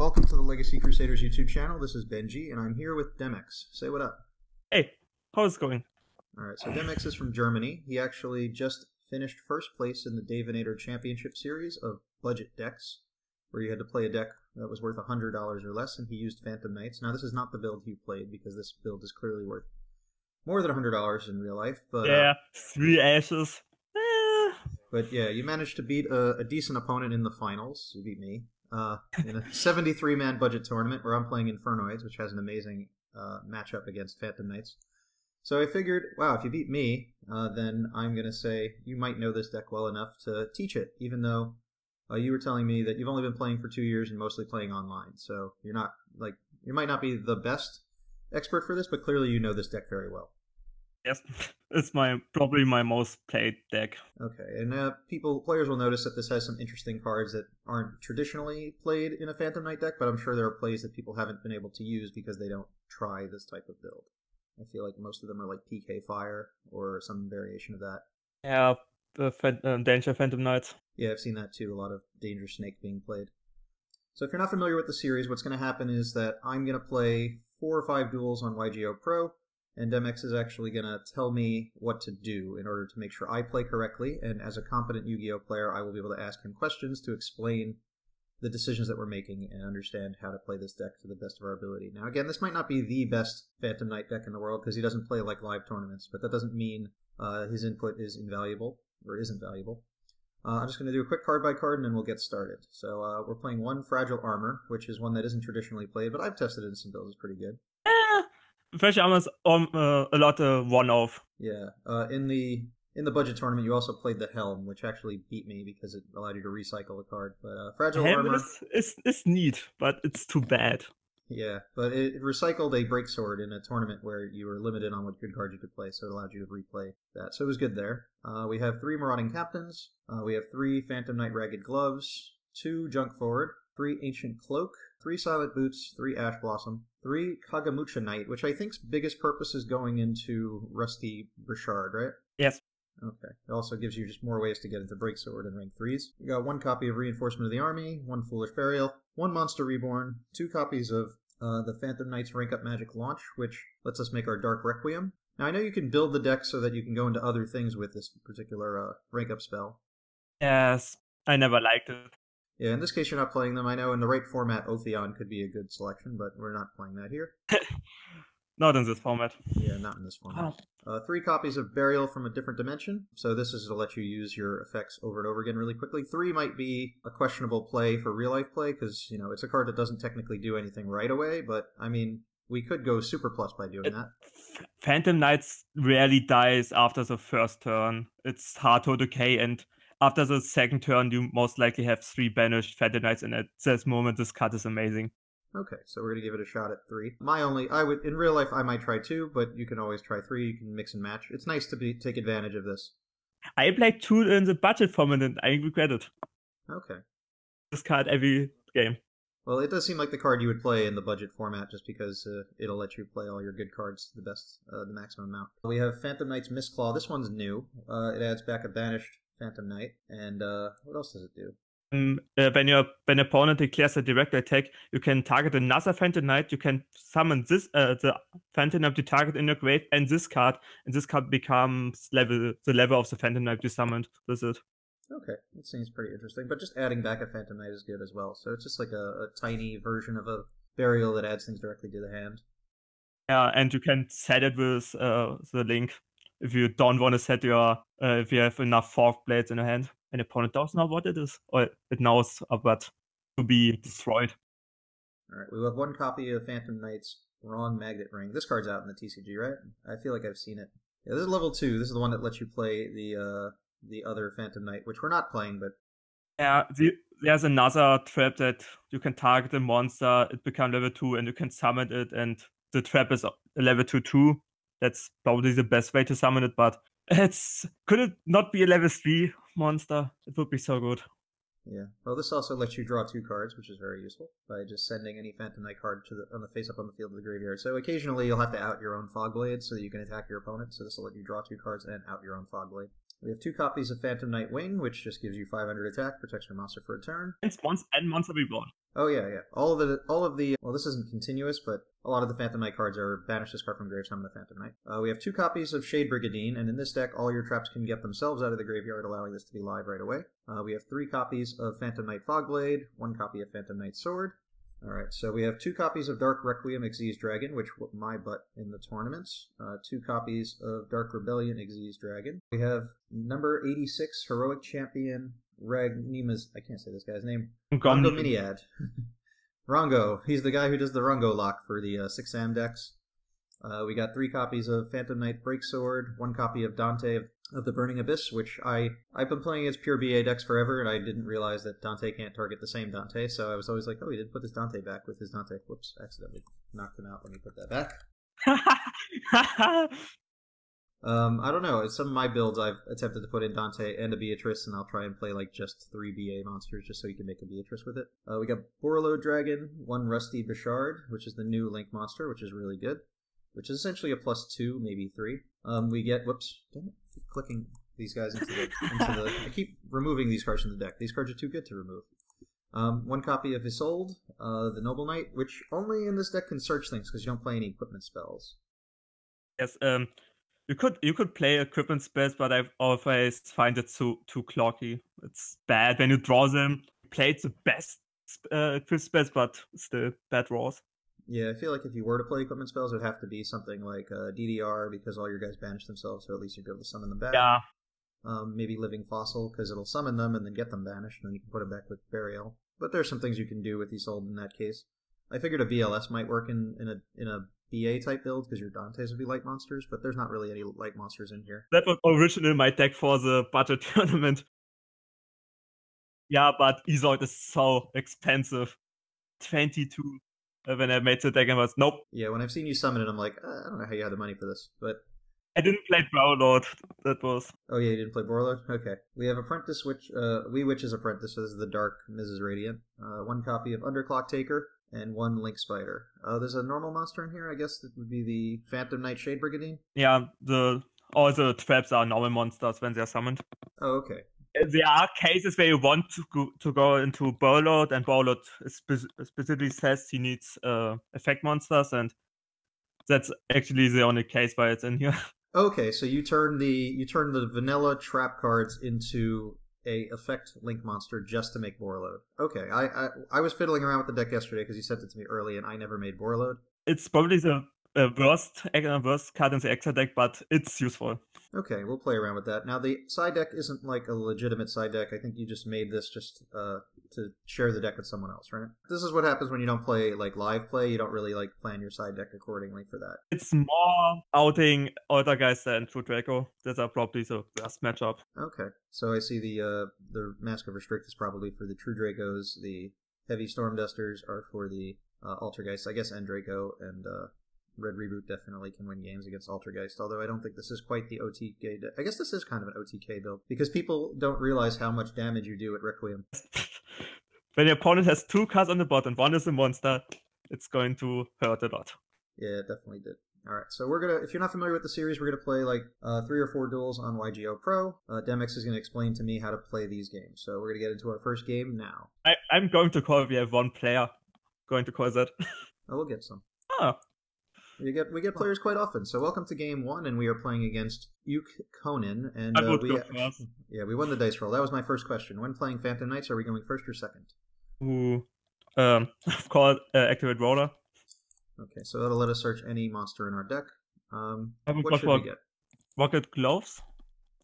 Welcome to the Legacy Crusaders YouTube channel. This is Benji, and I'm here with Demex. Say what up. Hey, how's it going? Alright, so Demex is from Germany. He actually just finished first place in the Davinator Championship Series of budget decks, where you had to play a deck that was worth $100 or less, and he used Phantom Knights. Now, this is not the build he played, because this build is clearly worth more than $100 in real life. But yeah, 3 ashes. But yeah, you managed to beat a decent opponent in the finals. You beat me. In a 73-man budget tournament where I'm playing Infernoids, which has an amazing matchup against Phantom Knights. So I figured, wow, if you beat me, then I'm going to say you might know this deck well enough to teach it, even though you were telling me that you've only been playing for 2 years and mostly playing online. So you're not, like, you might not be the best expert for this, but clearly you know this deck very well. Yes, it's probably my most played deck. Okay, and players will notice that this has some interesting cards that aren't traditionally played in a Phantom Knight deck, but I'm sure there are plays that people haven't been able to use because they don't try this type of build. I feel like most of them are like PK Fire or some variation of that. Yeah, the Danger Phantom Knights. Yeah, I've seen that too, a lot of Danger Snake being played. So if you're not familiar with the series, what's going to happen is that I'm going to play 4 or 5 duels on YGO Pro, and Demex is actually going to tell me what to do in order to make sure I play correctly, and as a competent Yu-Gi-Oh player, I will be able to ask him questions to explain the decisions that we're making and understand how to play this deck to the best of our ability. Now again, this might not be the best Phantom Knight deck in the world because he doesn't play like live tournaments, but that doesn't mean his input is invaluable, or isn't valuable. I'm just going to do a quick card by card and then we'll get started. So we're playing 1 Fragile Armor, which is one that isn't traditionally played, but I've tested it in some builds, it's pretty good. Fragile Armor's a lot one-off. Yeah, in the budget tournament, you also played the Helm, which actually beat me because it allowed you to recycle the card. But Fragile Armor is neat, but it's too bad. Yeah, but it recycled a Break Sword in a tournament where you were limited on what good cards you could play, so it allowed you to replay that. So it was good there. We have 3 Marauding Captains. We have 3 Phantom Knight Ragged Gloves, 2 Junk Forward, 3 Ancient Cloak, 3 Silent Boots, 3 Ash Blossom, 3 Kagamucha Knight, which I think's biggest purpose is going into Rusty Richard, right? Yes. Okay. It also gives you just more ways to get into Breaksword and rank 3s. You got 1 copy of Reinforcement of the Army, 1 Foolish Burial, 1 Monster Reborn, 2 copies of the Phantom Knights Rank Up Magic Launch, which lets us make our Dark Requiem. Now, I know you can build the deck so that you can go into other things with this particular rank up spell. Yes, I never liked it. Yeah, in this case, you're not playing them. I know in the right format, Otheon could be a good selection, but we're not playing that here. Not in this format. Yeah, not in this format. 3 copies of Burial from a Different Dimension. So this is to let you use your effects over and over again really quickly. 3 might be a questionable play for real-life play, because, you know, it's a card that doesn't technically do anything right away, but, I mean, we could go Super Plus by doing that. Phantom Knights rarely dies after the first turn. It's hard to decay, and after the second turn, you most likely have 3 banished Phantom Knights, and at this moment, this card is amazing. Okay, so we're going to give it a shot at 3. In real life, I might try 2, but you can always try 3. You can mix and match. It's nice to take advantage of this. I played 2 in the budget format, and I regret it. Okay. This card every game. Well, it does seem like the card you would play in the budget format, just because it'll let you play all your good cards to the maximum amount. We have Phantom Knight's Mistclaw. This one's new. It adds back a banished Phantom Knight, and what else does it do? When opponent declares a direct attack, you can target another Phantom Knight. You can summon the Phantom Knight to target in your grave, and this card becomes the level of the Phantom Knight you summoned. That's it. Okay, that seems pretty interesting. But just adding back a Phantom Knight is good as well. So it's just like a tiny version of a Burial that adds things directly to the hand. Yeah, and you can set it with the link if you don't want to set if you have enough Fork Blades in your hand. And the opponent doesn't know what it is, or it knows about to be destroyed. Alright, we have 1 copy of Phantom Knight's Wrong Magnet Ring. This card's out in the TCG, right? I feel like I've seen it. Yeah, this is level 2. This is the one that lets you play the other Phantom Knight, which we're not playing, but... Yeah, there's another trap that you can target a monster, it becomes level 2, and you can summon it, and the trap is level 2 too. That's probably the best way to summon it, but could it not be a level 3 monster? It would be so good. Yeah. Well, this also lets you draw 2 cards, which is very useful, by just sending any Phantom Knight card on the face-up on the field of the graveyard. So occasionally you'll have to out your own Fog Blade so that you can attack your opponent, so this will let you draw 2 cards and out your own Fog Blade. We have 2 copies of Phantom Knight Wing, which just gives you 500 attack, protects your monster for a turn. And monster reborn. Oh yeah. All of the well, this isn't continuous, but a lot of the Phantom Knight cards are banish this card from grave, summon the Phantom Knight. We have 2 copies of Shade Brigandine, and in this deck, all your traps can get themselves out of the graveyard, allowing this to be live right away. We have 3 copies of Phantom Knight Fogblade, 1 copy of Phantom Knight Sword. Alright, so we have 2 copies of Dark Requiem Xyz Dragon, which whooped my butt in the tournaments. 2 copies of Dark Rebellion Xyz Dragon. We have number 86 Heroic Champion Ragnima's, I can't say this guy's name. Rongo Miniad. Rongo. He's the guy who does the Rongo lock for the 6-Sam decks. We got 3 copies of Phantom Knight Breaksword, 1 copy of Dante of the Burning Abyss, which I've been playing against pure BA decks forever, and I didn't realize that Dante can't target the same Dante, so I was always like, oh, he didn't put his Dante back with his Dante. Whoops, accidentally knocked him out. Let me put that back. I don't know. Some of my builds I've attempted to put in Dante and a Beatrice, and I'll try and play like just 3 BA monsters just so you can make a Beatrice with it. We got Borreload Dragon, 1 Rusty Beshard, which is the new Link monster, which is really good, which is essentially a +2, maybe 3. We get, whoops, damn it, I keep clicking these guys into the, I keep removing these cards from the deck. These cards are too good to remove. 1 copy of Isolde, the Noble Knight, which only in this deck can search things because you don't play any equipment spells. Yes, you could play equipment spells, but I always find it too clocky. It's bad when you draw them. You played the best equipment spells, but still bad draws. Yeah, I feel like if you were to play equipment spells, it would have to be something like DDR, because all your guys banish themselves, so at least you'd be able to summon them back. Yeah. Maybe Living Fossil, because it'll summon them and then get them banished, and then you can put them back with Burial. But there's some things you can do with Isolde in that case. I figured a VLS might work in a BA type build, because your Dantes would be light monsters, but there's not really any light monsters in here. That was originally my deck for the budget tournament. Yeah, but Isolde is so expensive. 22. When I made the deck, I was, nope. Yeah, when I've seen you summon it, I'm like, I don't know how you had the money for this, but... I didn't play Browlord, that was... Oh yeah, you didn't play Borreload? Okay. We have Apprentice Witch, Wee Witch's Apprentice, so this is the Dark Mrs. Radiant. 1 copy of Underclock Taker, and 1 Link Spider. There's a normal monster in here, I guess that would be the Phantom Knight Shade Brigandine? Yeah, all the traps are normal monsters when they're summoned. Oh, okay. There are cases where you want to go into Borreload, and Borreload specifically says he needs effect monsters, and that's actually the only case why it's in here. Okay, so you turn the vanilla trap cards into a effect Link monster just to make Borreload. Okay, I was fiddling around with the deck yesterday because you sent it to me early, and I never made Borreload. It's probably the worst card in the extra deck, but it's useful. Okay, we'll play around with that. Now, the side deck isn't like a legitimate side deck. I think you just made this just to share the deck with someone else, right? This is what happens when you don't play like live play. You don't really like plan your side deck accordingly for that. It's more outing Altergeist and True Draco. Those are probably the best matchup. Okay, so I see the Mask of Restrict is probably for the True Dracos. The Heavy Storm Dusters are for the Altergeist, I guess, and Draco, and Red Reboot definitely can win games against Altergeist, although I don't think this is quite the OTK. I guess this is kind of an OTK build, because people don't realize how much damage you do at Requiem. When your opponent has 2 cards on the board and 1 is a monster, it's going to hurt a lot. Yeah, it definitely did. Alright, so we're gonna, if you're not familiar with the series, we're gonna play like 3 or 4 duels on YGO Pro. Demix is gonna explain to me how to play these games. So we're gonna get into our first game now. I'm going to call we have 1 player. Going to call that. Oh, we'll get some. Oh. We get players quite often. So welcome to game 1, and we are playing against Uke Conan, and we won the dice roll. That was my first question. When playing Phantom Knights, are we going first or second? Ooh, of course, activate Roller. Okay, so that'll let us search any monster in our deck. What should we get? Rocket Gloves.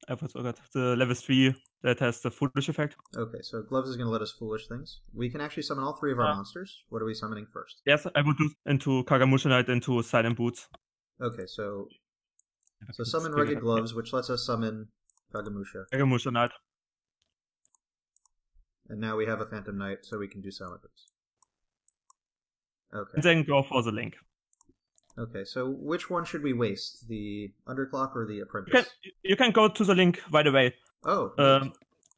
I forgot the level 3 that has the Foolish effect. Okay, so Gloves is going to let us Foolish things. We can actually summon all 3 of our monsters. What are we summoning first? Yes, I would do into Kagamusha Knight into Silent Boots. Okay, so summon Rugged Gloves, which lets us summon Kagamusha. Kagamusha Knight. And now we have a Phantom Knight, so we can do Silent Boots. Okay. And then go for the Link. Okay, so which one should we waste? The Underclock or the Apprentice? You can go to the Link right away. Oh.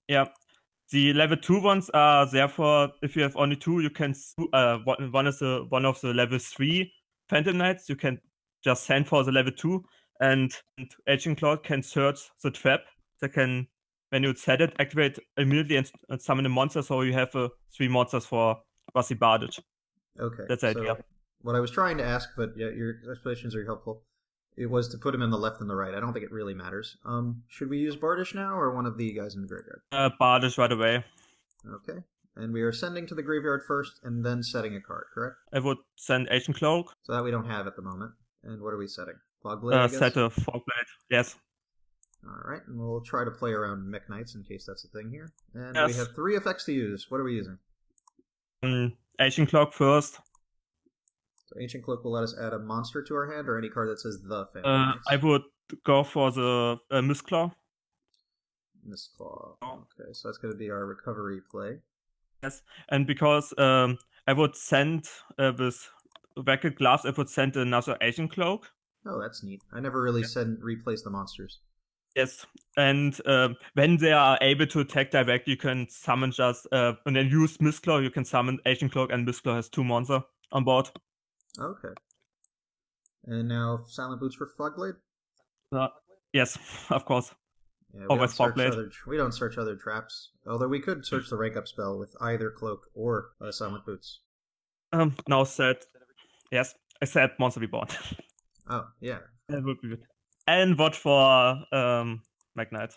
Yeah. The level 2 ones are therefore, if you have only 2, you can one of the level 3 Phantom Knights. You can just send for the level 2, and Aging Cloud can search the trap they can, when you set it, activate immediately and summon a monster, so you have 3 monsters for Vasi Bardic. Okay. That's the idea. What I was trying to ask, but yeah, your explanations are helpful. It was to put him in the left and the right. I don't think it really matters. Should we use Bardish now, or one of the guys in the graveyard? Bardic right away. Okay. And we are sending to the graveyard first, and then setting a card, correct? I would send Ancient Cloak. So that we don't have at the moment. And what are we setting? Fogblade, I guess? Set a Fogblade, yes. Alright, and we'll try to play around Mech Knights in case that's a thing here. And yes. We have 3 effects to use. What are we using? Ancient Cloak first. So Ancient Cloak will let us add a monster to our hand, or any card that says the family. I would go for the Mistclaw. Mistclaw. Okay, so that's going to be our recovery play. Yes, and because I would send with Racket Gloves, I would send another Ancient Cloak. Oh, that's neat. I never really replace the monsters. Yes, and when they are able to attack directly, you can summon just, and then use Mistclaw, you can summon Ancient Cloak, and Mistclaw has 2 monsters on board. Okay. And now Silent Boots for Fogblade? Yes, of course. Yeah, always Fogblade. We don't search other traps. Although we could search the rank up spell with either Cloak or Silent Boots. Now set. Yes, I said Monster Reborn. Oh, yeah. That would be good. And watch for Magnite,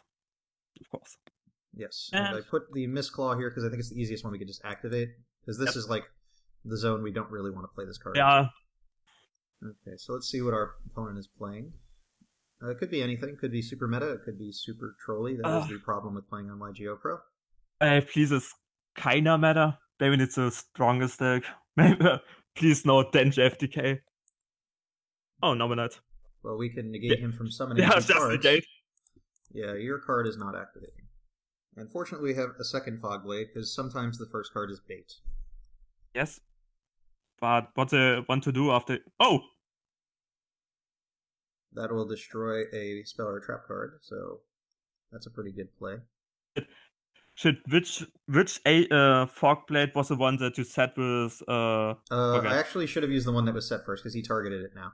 of course. Yes, and I put the Mistclaw here because I think it's the easiest one we could just activate. Because this is like the zone we don't really want to play this card. Yeah. Okay, so let's see what our opponent is playing. It could be anything. It could be super meta. It could be super trolly. That is the problem with playing on YGO Pro. Please, it's kinda meta. Maybe it's the strongest deck. Maybe, please no Dench FDK. Oh, no, we're not. Well, we can negate him from summoning cards. Negate. Yeah, your card is not activating. Unfortunately, we have a second Fogblade, because sometimes the first card is bait. Yes. But what they want to do after... Oh! That will destroy a spell or a trap card, so that's a pretty good play. Which Fogblade was the one that you set with... I actually should have used the one that was set first, because he targeted it now.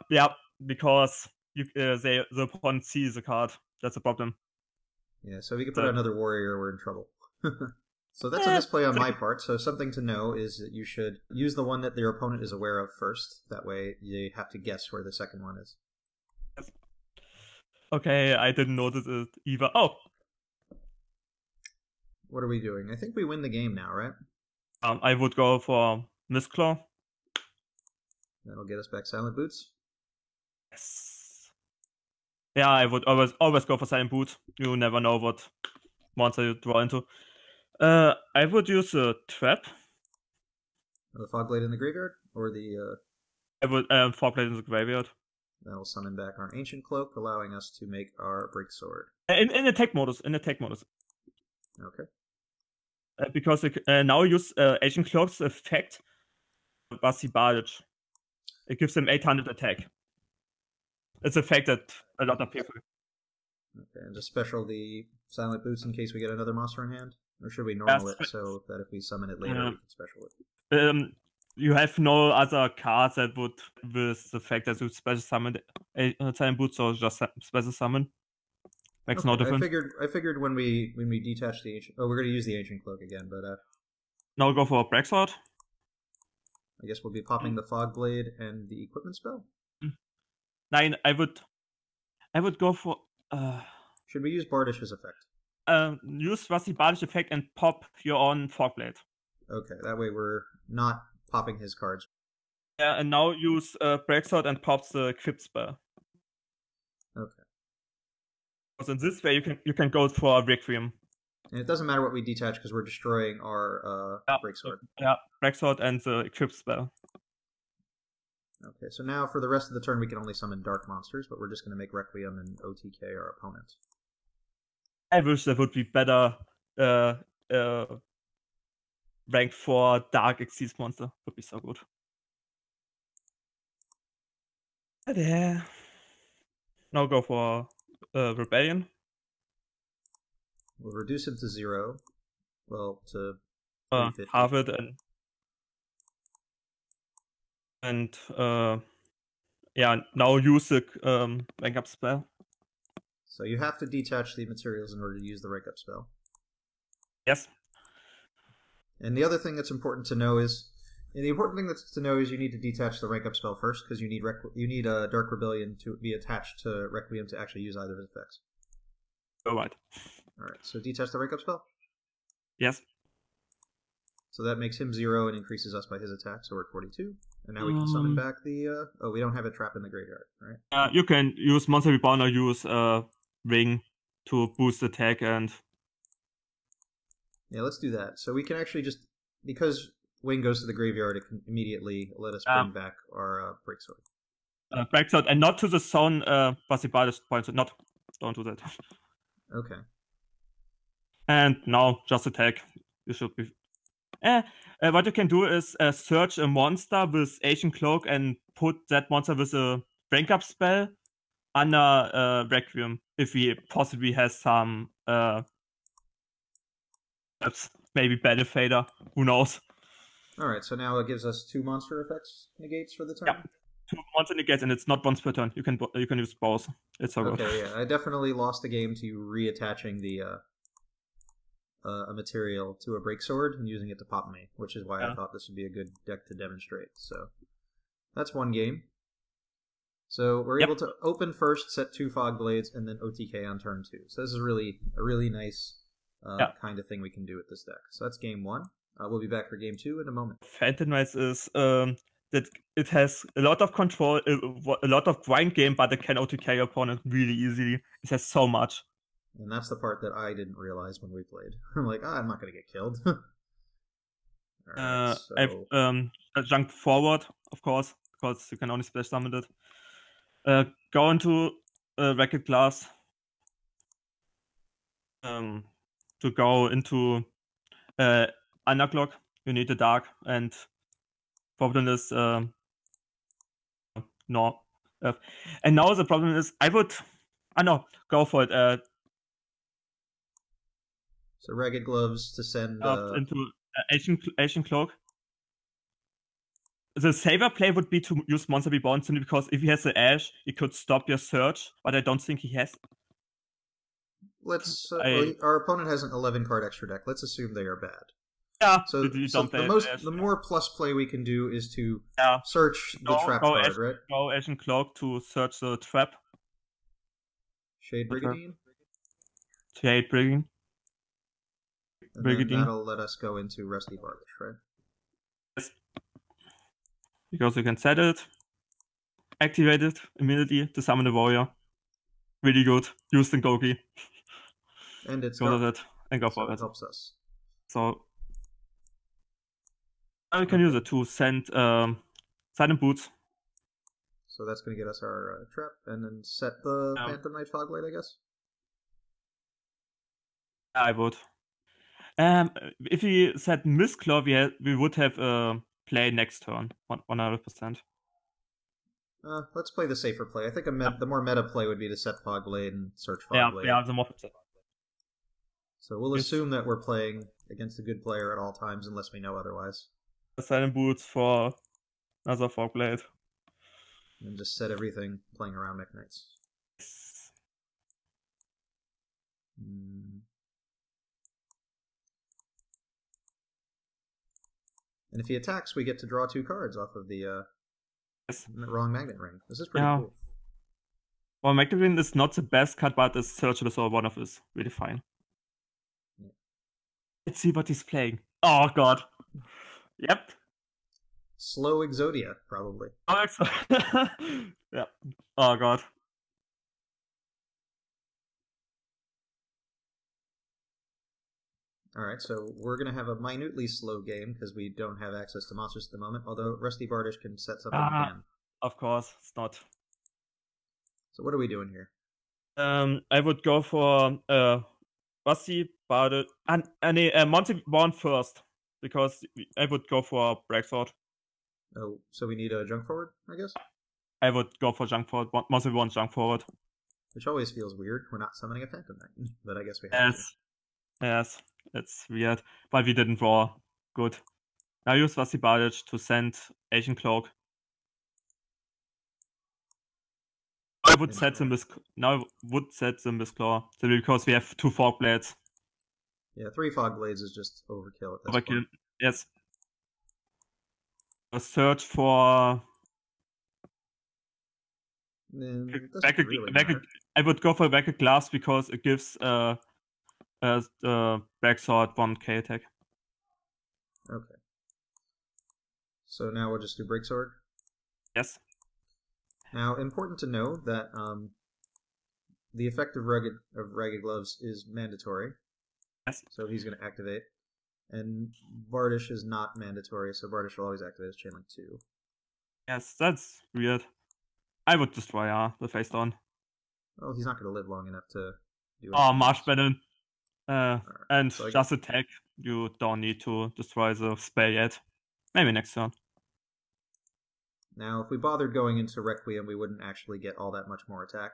Yeah, because the opponent sees the card. That's a problem. Yeah, so if we could put out another warrior, we're in trouble. So that's a misplay on my part. So something to know is that you should use the one that your opponent is aware of first. That way you have to guess where the second one is. Okay, I didn't notice it either. Oh! What are we doing? I think we win the game now, right? I would go for Mistclaw. That'll get us back Silent Boots. Yes. Yeah, I would always go for Silent Boots. You never know what monster you draw into. I would use a trap. The Fogblade in the graveyard? Or the... I would Fogblade in the graveyard. That'll summon back our Ancient Cloak, allowing us to make our Break Sword. In attack modus. Okay. Because now use Ancient Cloak's effect, Vasi Bardic. It gives him 800 attack. It's affected a lot of people. Okay, and just special the Silent Boots in case we get another monster in hand? Or should we normal it so that if we summon it later, we can special it? You have no other cards that would, with the fact that you special summon Silent Boots, so just special summon. Makes no difference. I figured when we detach the Ancient... Oh, we're going to use the Ancient Cloak again, but... Now go for a Break Sword. I guess we'll be popping the Fogblade and the Equipment spell? Nine, I would go for... Should we use Bardish's effect? Use Vasi Bardic effect and pop your own Fogblade. Okay, that way we're not popping his cards. Yeah, and now use Break Sword and pops the Equipped spell. Okay. So in this way you can go for a Requiem. And it doesn't matter what we detach because we're destroying our Break Sword. Yeah, Break Sword and the Equipped spell. Okay, so now for the rest of the turn we can only summon dark monsters, but we're just going to make Requiem and OTK our opponent. I wish there would be better rank 4 Dark Exceeds monster. Would be so good. Yeah. Now go for Rebellion. We'll reduce him to 0. Well, to half it and yeah, now use the rank up spell. So you have to detach the materials in order to use the rank up spell. Yes. And the other thing that's important to know is, you need to detach the rank up spell first, because you need a Dark Rebellion to be attached to Requiem to actually use either of his effects. All right. All right. So detach the rank up spell. Yes. So that makes him 0 and increases us by his attack. So we're at 42. And now we can summon back the... we don't have a trap in the graveyard, right? You can use Monster Reborn or use Ring to boost attack and... Yeah, let's do that. So we can actually just... Because Wing goes to the graveyard, it can immediately let us bring back our Breaksword. Breaksword, and not to the zone Basibalis pointed. Don't do that. Okay. And now, just attack. You should be... what you can do is search a monster with Ancient Cloak and put that monster with a rank up spell under Requiem, if he possibly has some maybe Battle Fader, who knows. Alright, so now it gives us 2 monster effects negates for the turn? Yeah, 2 monster negates, and it's not once per turn. You can use both. It's so good. Okay, yeah, I definitely lost the game to reattaching the a material to a Breaksword and using it to pop me, which is why I thought this would be a good deck to demonstrate. So that's one game. So we're able to open first, set 2 Fog Blades, and then OTK on turn 2. So this is really a really nice kind of thing we can do with this deck. So that's game 1. We'll be back for game 2 in a moment. Phantom Knights is that it has a lot of control, a lot of grind game, but it can OTK your opponent really easily. It has so much. And that's the part that I didn't realize when we played. I'm like, I'm not going to get killed. Right, so... I've jumped forward, of course, because you can only splash summon it. Go into Racket Glass. To go into Underclock, you need the Dark, and problem is no. And now the problem is go for it. So Ragged Gloves to send into Ancient Cloak. The saver play would be to use Monster Reborn simply because if he has the Ash, he could stop your search, but I don't think he has. Let's. Our opponent has an 11-card extra deck. Let's assume they are bad. Yeah. So the more plus play we can do is to search the trap card, right? Go Ancient Cloak to search the trap. Shade Brigandine. Shade Brigandine. And then that'll let us go into Rusty Bardish, right? Yes. Because you can set it, activate it immediately to summon the warrior. Really good. Use the Gogi. And it's go to it and go for it. It helps us. So I can use it to send Silent Boots. So that's going to get us our trap, and then set the Phantom Knight Fogblade, I guess? I would. If we set Mistclaw, we would have play next turn, 100%. Let's play the safer play. I think the more meta play would be to set Fogblade and search Fogblade. Yeah, the more. So we'll assume that we're playing against a good player at all times, unless we know otherwise. Silent Boots for another Fogblade. And just set everything playing around Mech Knights. And if he attacks, we get to draw 2 cards off of the wrong Magnet Ring. This is pretty cool. Well, Magnet Ring is not the best card, but it's searchable, so one of is really fine. Yeah. Let's see what he's playing. Oh, God. Yep. Slow Exodia, probably. Oh, yeah. Oh, God. Alright, so we're going to have a minutely slow game because we don't have access to monsters at the moment, although Rusty Bardish can set something again. Of course, it's not. So what are we doing here? I would go for Rusty Bardish and Monty Reborn first, because I would go for Breaksword. Oh, so we need a junk forward, I guess? I would go for junk forward, Monty Reborn junk forward. Which always feels weird. We're not summoning a Phantom Knight, but I guess we have to. Yes, it's weird, but we didn't draw. Good. Now use Rusty Bardish to send Ancient Cloak. I would set them with claw simply because we have 2 fog blades. Yeah, 3 fog blades is just overkill at this point. Yes. A search for. I would go for Racket Glass because it gives Backsword 1k attack. Okay. So now we'll just do Breaksword? Yes. Now, important to know that the effect of Ragged Gloves is mandatory. Yes. So he's going to activate. And Bardish is not mandatory, so Bardish will always activate as Chain Link 2. Yes, that's weird. I would destroy the face down. Well, he's not going to live long enough to do anything. Oh, much better. Right. And so just attack. You don't need to destroy the spell yet. Maybe next turn. Now, if we bothered going into Requiem, we wouldn't actually get all that much more attack.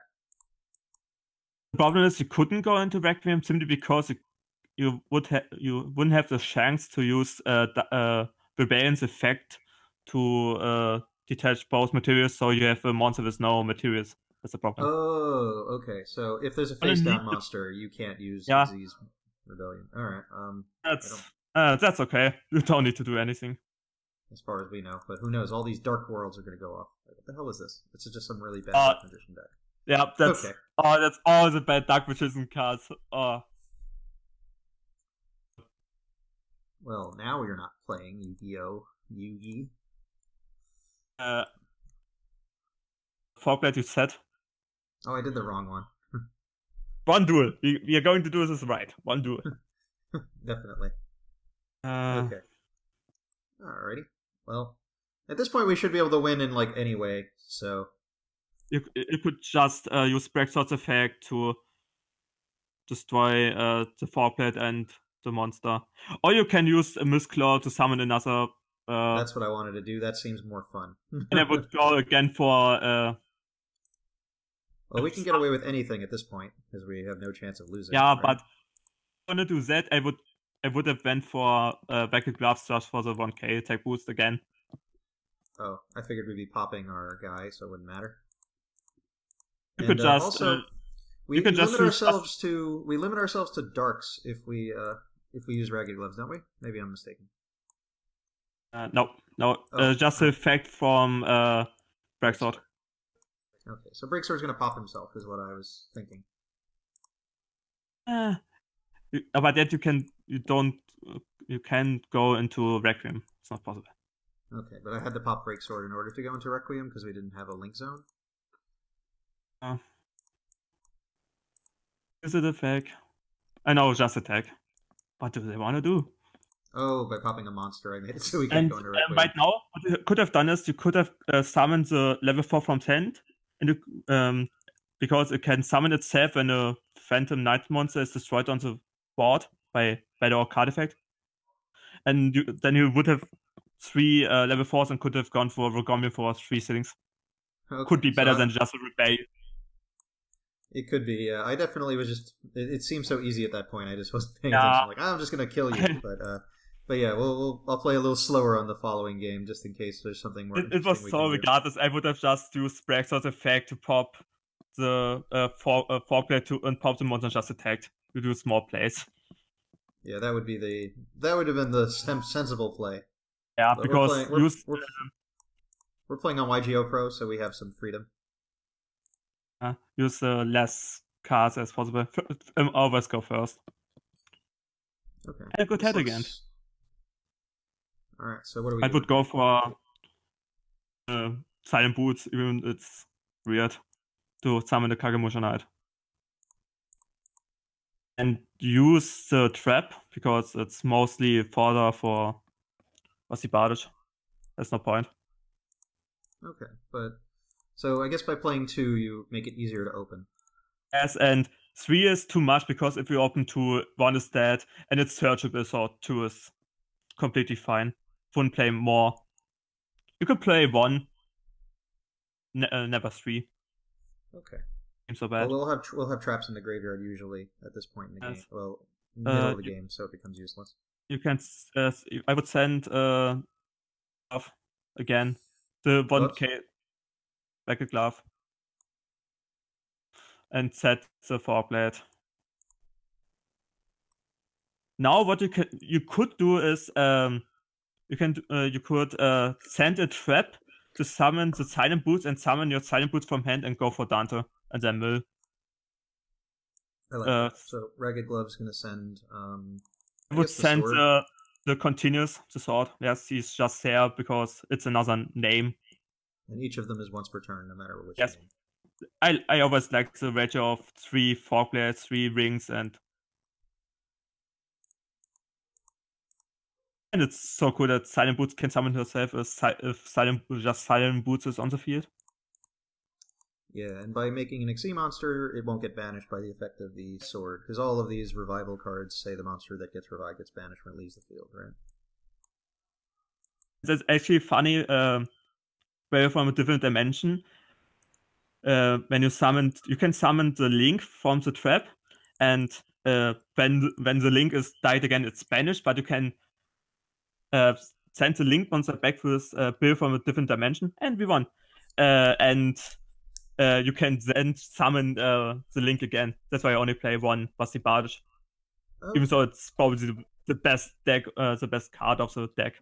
The problem is you couldn't go into Requiem simply because you wouldn't have the chance to use Rebellion's effect to detach both materials, so you have a monster with no materials. That's the problem. Oh, okay. So if there's a face-down monster, you can't use Z's Rebellion. All right. That's okay. You don't need to do anything. As far as we know, but who knows? All these dark worlds are going to go off. What the hell is this? This is just some really bad Dark Magician deck. Yeah, that's okay. Oh, that's all the bad Dark Magician cards. Oh. Well, now you're not playing Yu-Gi-Oh! Yugi. Fogblade you said. Oh, I did the wrong one. One duel. We are going to do this right. One duel. Definitely. Okay. Alrighty. Well, at this point we should be able to win in any way, so... You could just use Breaksword's effect to destroy the Fogblade and the monster. Or you can use a Mistclaw to summon another... That's what I wanted to do. That seems more fun. And I would go again for... well, we can get away with anything at this point, because we have no chance of losing. Yeah, right? But if I want to do that, I would have went for Racket Gloves just for the 1k attack boost again. Oh, I figured we'd be popping our guy, so it wouldn't matter. You could just also we limit ourselves to darks if we use Ragged Gloves, don't we? Maybe I'm mistaken. No, just the effect from Breaksword. Okay, so Breaksword's going to pop himself, is what I was thinking. But that you can go into Requiem. It's not possible. Okay, but I had to pop Breaksword in order to go into Requiem because we didn't have a link zone. Is it effect? I know, just attack. What do they want to do? Oh, by popping a monster, I made it so we can't go into Requiem. Right now, what you could have done is you could have summoned the level 4 from hand, and because it can summon itself when a Phantom Knight monster is destroyed on the board by the card effect. And then you would have 3 level 4s and could have gone for Rogombian for 3 settings. Okay, could be better than just a Rebellion. It could be, yeah. I definitely was just... It seemed so easy at that point. I just wasn't paying attention. Like, I'm just going to kill you. But yeah, I'll play a little slower on the following game just in case there's something more interesting. It was so regardless. I would have just used Breaksword's effect to pop the Fogblade and pop the monster and just attacked. You do small plays. Yeah, that would have been the sensible play. Yeah, but because we're playing on YGO Pro, so we have some freedom. Use less cards as possible. Always go first. Okay. And a good head again. Alright, so what do we I would go for Silent Boots, even it's weird to summon the Kagemusha Knight. And use the trap, because it's mostly fodder for Bardish. There's no point. Okay, but... So I guess by playing 2, you make it easier to open. Yes, and 3 is too much, because if you open 2, 1 is dead, and it's searchable, so 2 is completely fine. Wouldn't play more. You could play 1, never 3. Okay. Seems so bad. Well, we'll have traps in the graveyard usually at this point in the game. Well, middle of the game, so it becomes useless. You can. I would send again the 1k Racket Glove. and set the forkblade. Now what you could do is you could send a trap to summon the silent boots and summon your silent boots from hand and go for Dante and then mill. I like that. So Ragged Glove's gonna send I would send the continuous, the sword. Yes, he's just there because it's another name. And each of them is once per turn, no matter which yes. name. I always like the ratio of 3 forkblades, 3 rings, and it's so cool that Silent Boots can summon herself if Silent Boots is on the field. Yeah, and by making an Xyz monster, it won't get banished by the effect of the sword, because all of these revival cards say the monster that gets revived gets banished when it leaves the field, right? That's actually funny, where from a different dimension. When you can summon the link from the trap, and when the link is died again, it's banished, but you can send the link monster back with Bill from a different dimension, and we won. And you can then summon the link again. That's why I only play one Basti Bardish. Even though it's probably the best deck, the best card of the deck.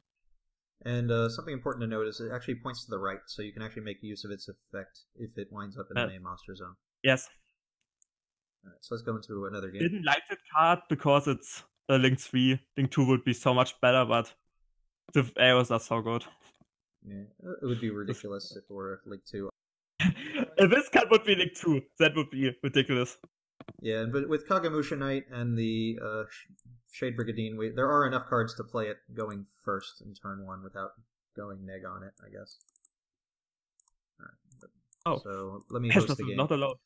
And something important to note is it actually points to the right, so you can actually make use of its effect if it winds up in the main monster zone. Yes. Alright, so let's go into another game. I didn't like that card because it's Link 3. Link 2 would be so much better, but the arrows are so good. Yeah, it would be ridiculous if it were Link 2. If this card would be Link 2, that would be ridiculous. Yeah, but with Kagamusha Knight and the Shade Brigandine, there are enough cards to play it going first in turn 1 without going neg on it, I guess. Alright, so let me host the game. Not allowed.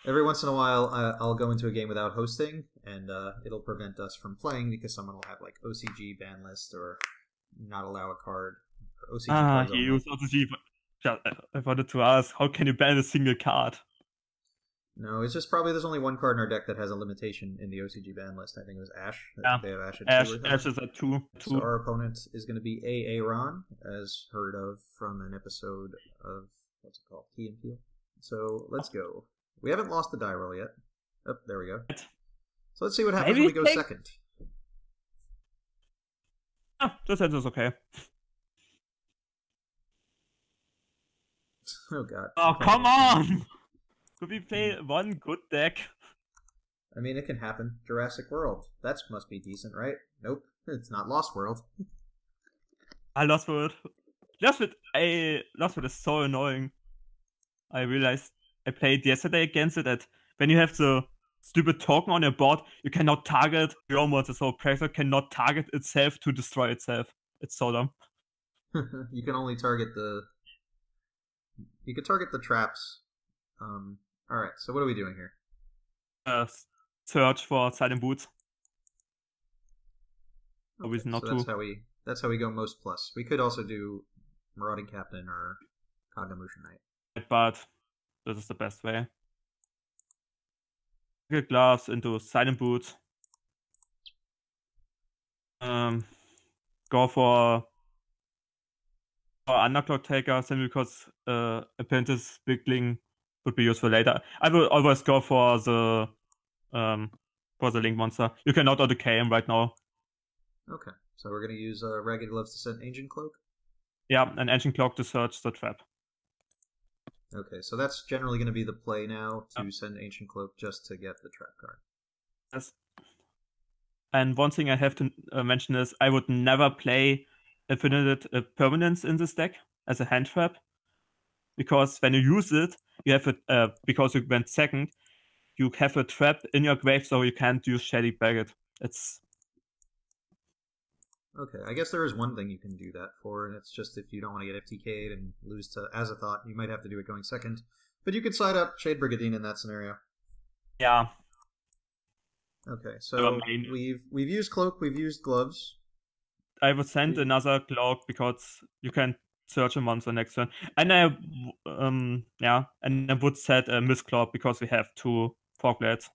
Every once in a while, I'll go into a game without hosting, and it'll prevent us from playing because someone will have like OCG ban list or not allow a card. Or OCG cards he used OCG. I wanted to ask, how can you ban a single card? No, it's just probably there's only one card in our deck that has a limitation in the OCG ban list. I think it was Ash. Yeah. They have Ash at 2. Ash is at 2. So our opponent is going to be Aaron, as heard of from an episode of, what's it called? Key and Peel. So let's go. We haven't lost the die roll yet. Oh, there we go. So let's see what happens when we go second. This hand is okay. Oh god. Oh, come on! Could we play one good deck? I mean, it can happen. Jurassic World. That must be decent, right? Nope. It's not Lost World. Lost World. Lost World is so annoying. I realized I played yesterday against it that when you have the stupid token on your board, you cannot target your monster, so Pressure cannot target itself to destroy itself. It's so dumb. You can only target the... You can target the traps. Alright, so what are we doing here? Search for Silent Boots. Okay, so that's how we go most plus. We could also do Marauding Captain or Kagamusha Knight. But this is the best way. Get gloves into Silent Boots. Go for Underclock Taker, simply because Apprentice Bigling would be useful later. I will always go for the Link monster. You cannot decay him right now. Okay, so we're going to use Ragged Gloves to send Ancient Cloak? Yeah, an Ancient Cloak to search the trap. Okay, so that's generally going to be the play now, to send Ancient Cloak just to get the trap card. Yes. And one thing I have to mention is I would never play Infinite Permanence in this deck as a hand trap, because when you use it, you have it, because you went second, you have a trap in your grave, so you can't use Shady Baggett. It's... Okay, I guess there is one thing you can do that for, and it's just if you don't want to get FTK'd and lose to Azathoth, you might have to do it going second. But you could side up Shade Brigandine in that scenario. Yeah. Okay, so we've used Cloak, we've used Gloves. I would send another Cloak because you can search a monster next turn. And I would set a Mistclaw because we have 2 Forklets.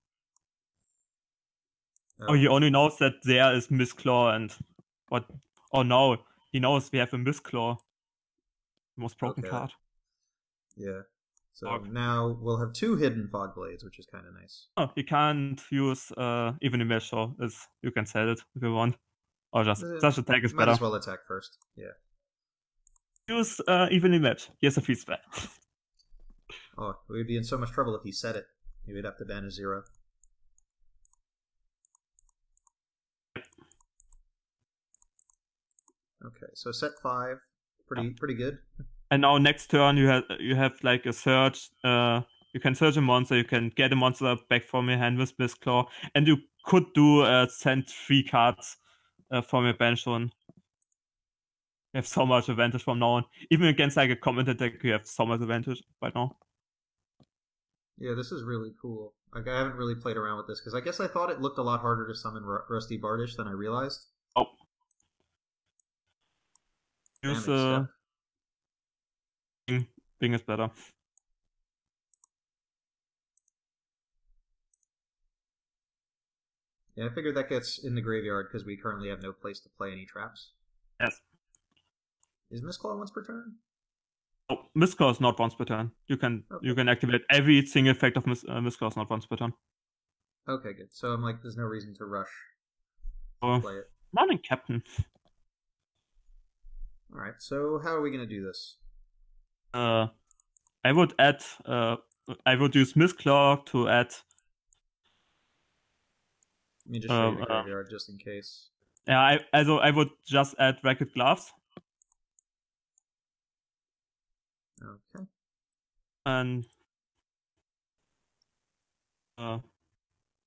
Oh, he only knows that there is Mistclaw and what? Oh no, he knows we have a Mistclaw. Most broken card. Yeah. So now we'll have 2 hidden fog blades, which is kind of nice. Oh, you can't use even image, so you can sell it if you want. Or just attack is might better. Might as well attack first, yeah. Use even image. Here's a feed spell. Oh, we'd be in so much trouble if he said it. He would have to ban a 0. Okay, so set 5, pretty good. And now next turn you have like a search. You can search a monster. You can get a monster back from your hand with Mistclaw, and you could do send 3 cards from your bench on. You have so much advantage from now on. Even against like a combat attack, you have so much advantage right now. Yeah, this is really cool. Like, I haven't really played around with this because I guess I thought it looked a lot harder to summon Rusty Bardish than I realized. Oh. Use Bing is better. Yeah, I figured that gets in the graveyard because we currently have no place to play any traps. Yes. Is Mistclaw once per turn? Oh, Mistclaw is not once per turn. You can activate every single effect of Mistclaw is not once per turn. Okay, good. So I'm like, there's no reason to rush to play it. Running Captain. Alright, so how are we going to do this? I would add... I would use Mistclaw to add... Let me just show you the graveyard just in case. Yeah, I would just add Racket Gloves. Okay. And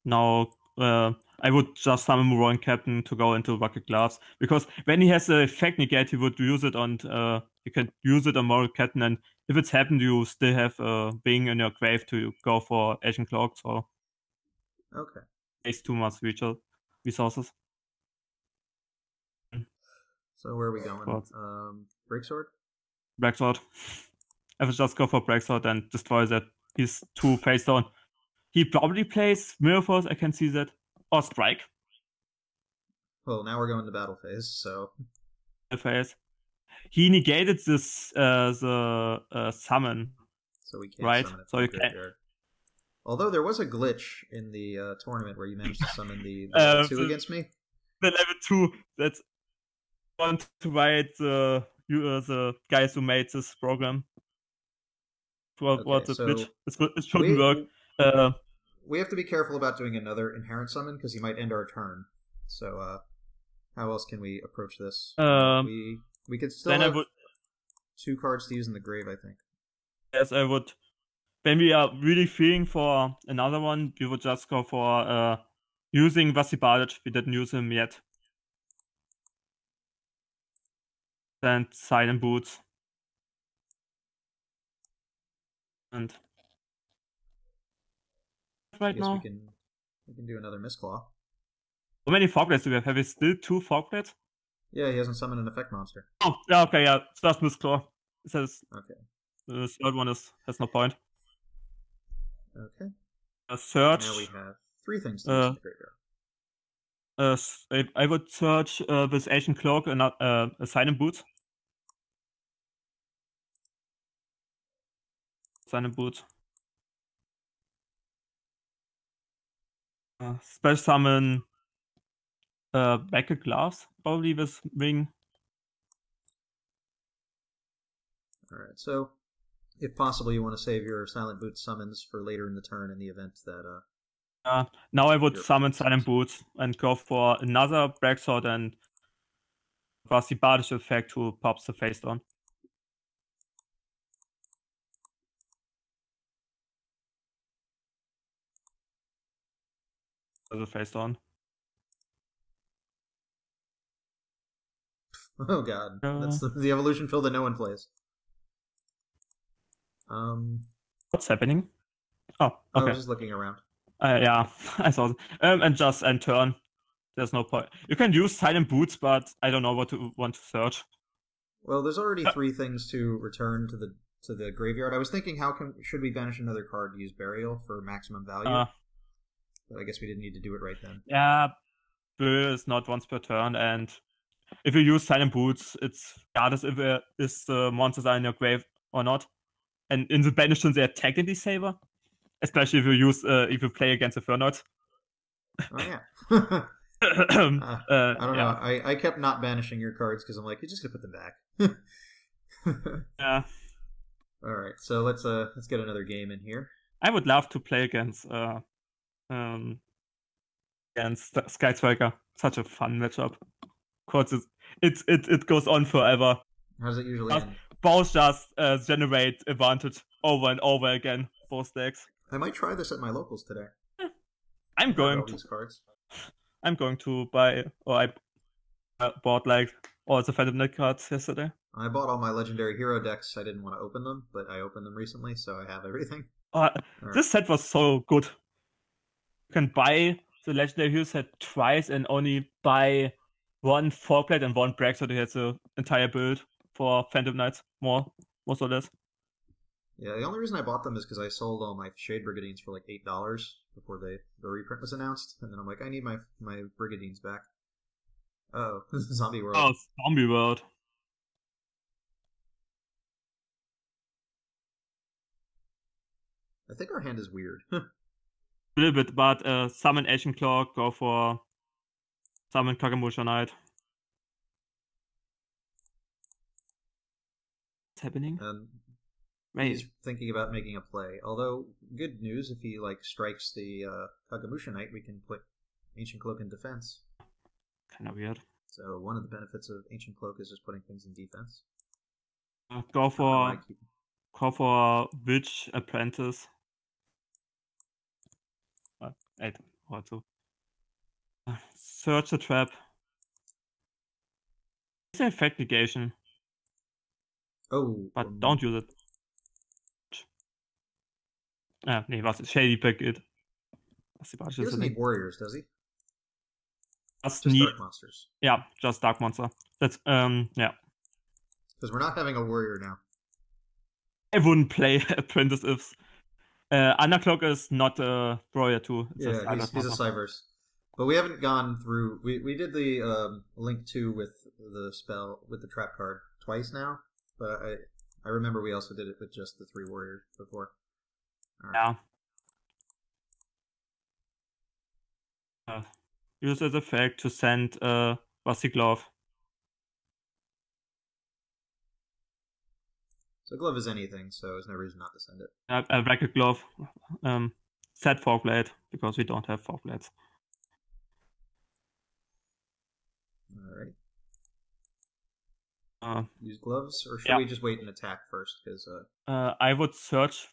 now I would just summon Roaring Captain to go into Rocket Gloves, because when he has the effect negate, he would use it on you can use it on Roaring Captain, and if it's happened, you still have Bing in your grave to go for Asian Cloak, so okay. Takes too much resources. So where are we going? Breaksword? Breaksword. I would just go for Breaksword and destroy that. He's 2 face down. He probably plays Mirror Force, I can see that. Or Strike. Well, now we're going to battle phase, so... Phase. He negated this the summon. So we can't summon it from the graveyard. Although there was a glitch in the tournament where you managed to summon the level 2 against me. The level 2, that's... I want to write the guys who made this program. What's a glitch? It shouldn't work. We have to be careful about doing another inherent summon because he might end our turn. So, how else can we approach this? We could still have 2 cards to use in the grave, I think. Yes, I would. When we are really feeling for another one, we would just go for using Vasibalic. We didn't use him yet. And Silent Boots. And right now we can do another Mistclaw. How many Fogblades do we have? Have we still 2 Fogblades? Yeah, he hasn't summoned an effect monster. Oh, yeah, okay, yeah. It's just Mistclaw. It says okay. The third one has no point. Okay. A search. Now we have 3 things to use in the graveyard. I would search with Asian Cloak and a Silent Boots. Silent Boots. Special summon Back Gloves, probably with Wing. Alright, so if possible, you want to save your Silent Boots summons for later in the turn in the event that... now I would summon Silent Boots and go for another Breaksword and Vasibalic effect who pops the face down. The face down. Oh god, that's the evolution field that no one plays. What's happening? Oh, okay. I was just looking around. Yeah, I saw it. And just end turn. There's no point. You can use Silent Boots, but I don't know what to want to search. Well, there's already 3 things to return to the graveyard. I was thinking, should we banish another card to use Burial for maximum value? But I guess we didn't need to do it right then. Yeah, Burial is not once per turn, and if you use Silent Boots, it's regardless if the monsters are in your grave or not. and in the banished they are technically safer, especially if you play against a Furnoid. Oh yeah. I don't know. I kept not banishing your cards because I'm like, you're just gonna put them back. Yeah. All right, so let's get another game in here. I would love to play against Sky Such a fun matchup. Of course, it goes on forever. How does it usually end? Both just generate advantage over and over again. Both decks. I might try this at my locals today. I'm going to. These cards. I'm going to buy, or I bought like all the Phantom Knight cards yesterday. I bought all my Legendary Hero decks. I didn't want to open them, but I opened them recently, so I have everything. This set was so good. You can buy the Legendary Hero set twice and only buy one 4-plate and one break, so they had the entire build for Phantom Knights, more or less. Yeah, the only reason I bought them is because I sold all my Shade Brigadines for like $8 before the reprint was announced, and then I'm like, I need my Brigadines back. Oh, Zombie World. Oh, Zombie World. I think our hand is weird. A little bit, but summon Ancient Clock, go for summon Kagamusha Knight. What's happening? He's thinking about making a play. Although, good news, if he like strikes the Kagamusha Knight, we can put Ancient Cloak in defense. Kind of weird. So one of the benefits of Ancient Cloak is just putting things in defense. Go for Witch Apprentice. 8 or 2. Search the trap. It's an effect negation. Oh. But don't use it. Nee, was? Shady Packet. He doesn't need warriors, does he? Just dark monsters. Yeah, just dark monster. That's yeah. Because we're not having a warrior now. I wouldn't play Apprentice if Undercloak is not a warrior too. He's a Cyverse. But we haven't gone through. We did the Link 2 with the spell with the trap card twice now. But I remember we also did it with just the 3 warriors before. Right. Yeah. Use as effect to send Rusty Glove. So Glove is anything, so there's no reason not to send it. A Racket Glove. Set 4-blade, because we don't have 4 blades. Alright. Use gloves, or should we just wait and attack first? Because I would search,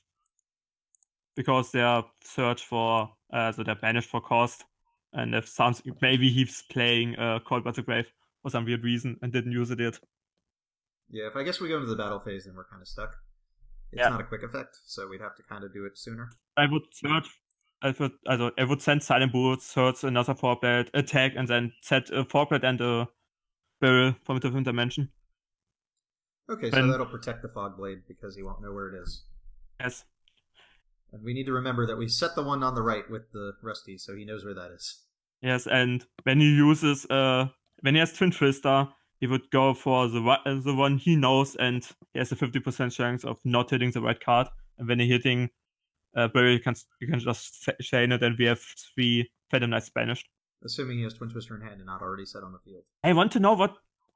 because they are search for, so they're banished for cost. And if something, maybe he's playing Called by the Grave for some weird reason and didn't use it yet. Yeah, if I guess we go into the battle phase, then we're kind of stuck. It's not a quick effect, so we'd have to kind of do it sooner. I would search. I would send Silent Boot, search another 4-blade, attack, and then set a 4-blade and a barrel from a different dimension. Okay, so that'll protect the Fog Blade because he won't know where it is. Yes. And we need to remember that we set the one on the right with the Rusty, so he knows where that is. Yes, and when he uses, when he has Twin Twister, he would go for the one he knows, and he has a 50% chance of not hitting the right card. And when he's hitting Barry, you can just chain it, and we have 3 Phantom Knights banished. Assuming he has Twin Twister in hand and not already set on the field. I want to know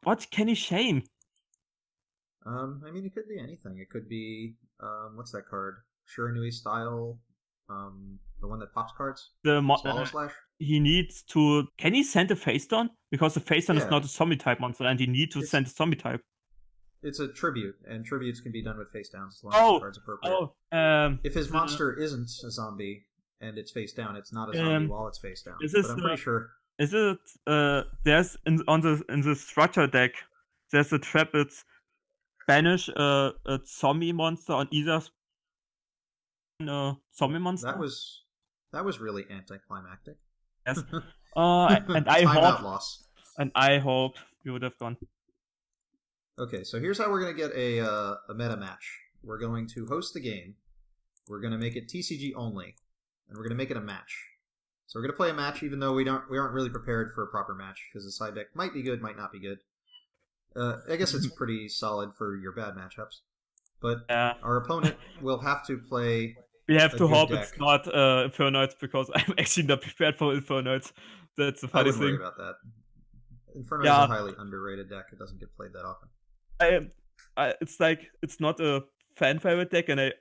what can he chain? I mean, it could be anything. It could be what's that card? Shiranui style, the one that pops cards. The Swallow Slash. He needs to. Can he send a face down? Because the face down is not a zombie type monster, and he needs to send a zombie type. It's a tribute, and tributes can be done with face downs as long as the card's appropriate. If his monster isn't a zombie and it's face down, it's not a zombie while it's face down. But I'm pretty sure. Is it? There's in the structure deck. There's a trap. It's banish a zombie monster on either zombie monster. That was really anticlimactic. Yes. And I hope you would have gone. Okay, so here's how we're gonna get a meta match. We're going to host the game. We're gonna make it TCG only, and we're gonna make it a match. So we're gonna play a match, even though we aren't really prepared for a proper match because the side deck might be good, might not be good. I guess it's pretty solid for your bad matchups. but Yeah. our opponent will have to play. We have to hope deck. it's not Infernoids, because I'm actually not prepared for Infernoids. That's the funny I wouldn't thing. worry about that. Inferno is Yeah. a highly underrated deck. It doesn't get played that often. It's like, it's not a fan favorite deck, and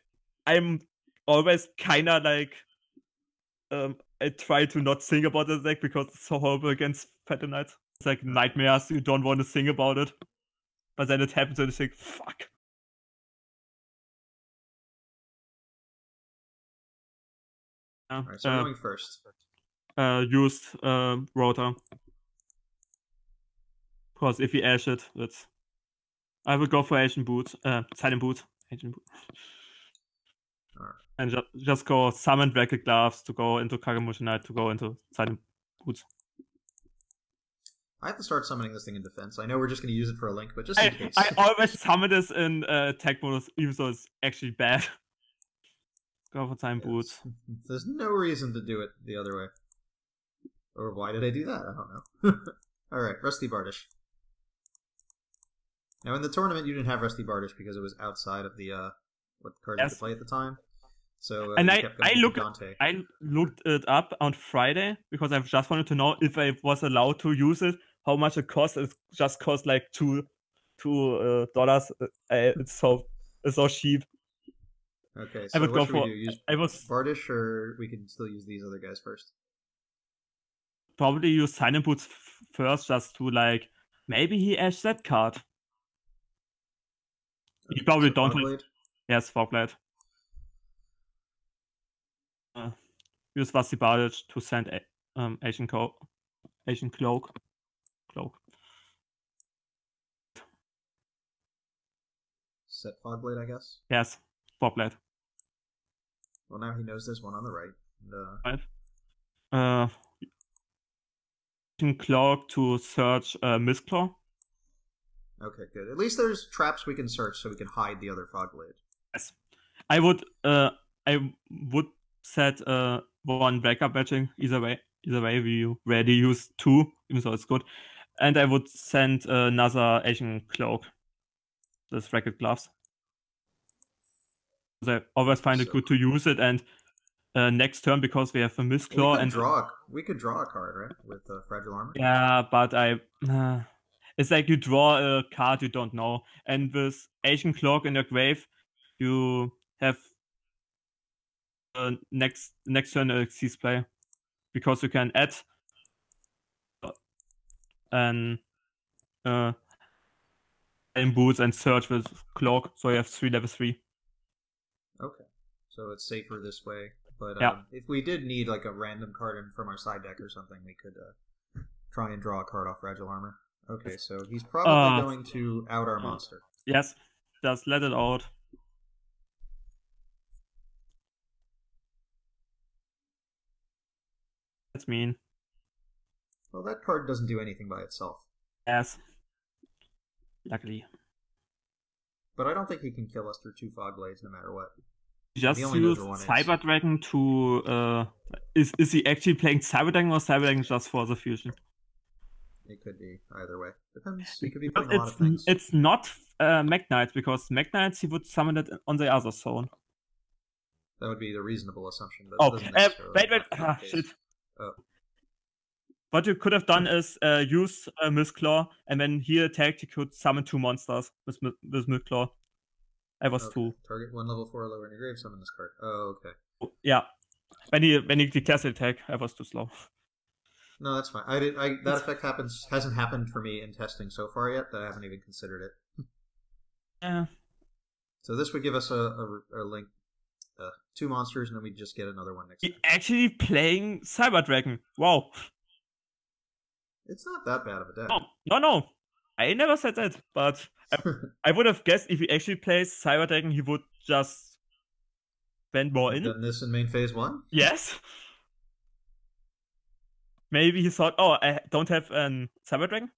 I'm always kinda like, I try to not think about the deck because it's so horrible against Phantom Knights. It's like nightmares. You don't want to think about it, but then it happens and you think, fuck. Alright, so we're going first. Used Rotor. Because if we ash it, it's... I will go for Asian Boot. Silent Boot. Asian Boot. Alright. And just go summon Bracket Gloves to go into Kagamusha Knight to go into Silent Boots. I have to start summoning this thing in defense. I know we're just going to use it for a link, but just in case. I always summon this in attack modus, even though it's actually bad. Go for Silent Boots. There's no reason to do it the other way. Or why did I do that? I don't know. Alright, Rusty Bardish. Now, in the tournament, you didn't have Rusty Bardish because it was outside of the what cards you could play at the time. So and I looked it up on Friday because I just wanted to know if I was allowed to use it, how much it costs. It just costs like $2. It's so cheap. Okay, so what should we do? Use Bardish, or we can still use these other guys first? Probably use Silent Boots first, just to like, maybe he ashed that card. You probably don't. Yes, Fogblade. Use Rusty Bardish to send Asian Cloak. Set Fogblade, I guess? Yes, Fogblade. Well, now he knows there's one on the right. Right. Asian Cloak to search Mistclaw. Okay, good. At least there's traps we can search so we can hide the other Fogblade. Yes. I would set one backup matching either way. We already use 2, even though it's good. And I would send another Asian Cloak. This Bracket Gloves. I always find it good to use it, and next turn, because we have a Mistclaw we could draw a card, right? With Fragile Armor. Yeah, but it's like you draw a card you don't know, and with Asian Cloak in your grave, you have next turn a Xyz play, because you can add and in boots and search with Cloak, so you have 3 level 3. Okay, so it's safer this way. But yeah. If we did need like a random card in from our side deck or something, we could try and draw a card off Fragile Armor. Okay, so he's probably going to out our monster. Yes, just let it out. That's mean. Well, that card doesn't do anything by itself. Yes. Luckily. But I don't think he can kill us through 2 Fogblades no matter what. Just use Cyber Dragon to... Is he actually playing Cyber Dragon or Cyber Dragon just for the fusion? It could be either way. Depends. He could be playing a lot of things. It's not Mech Knights, because Mech Knights he would summon it on the other zone. That would be the reasonable assumption. But wait. Shit. Oh. What you could have done is use Mistclaw, and when he attacked, he could summon 2 monsters with Mistclaw. I was 2. Target 1 level 4 or lower in your grave, summon this card. Oh, okay. Yeah. When he declares the attack, I was too slow. No, that's fine. That effect hasn't happened for me in testing so far yet, that I haven't even considered it. Yeah. So this would give us a link, 2 monsters, and then we just get another one next time. Actually playing Cyber Dragon. Wow. It's not that bad of a deck. No. I never said that, but I would have guessed if he actually plays Cyber Dragon, he would just spend more in. Done this in main phase 1? Yes. Maybe he thought, I don't have a Cyber Dragon.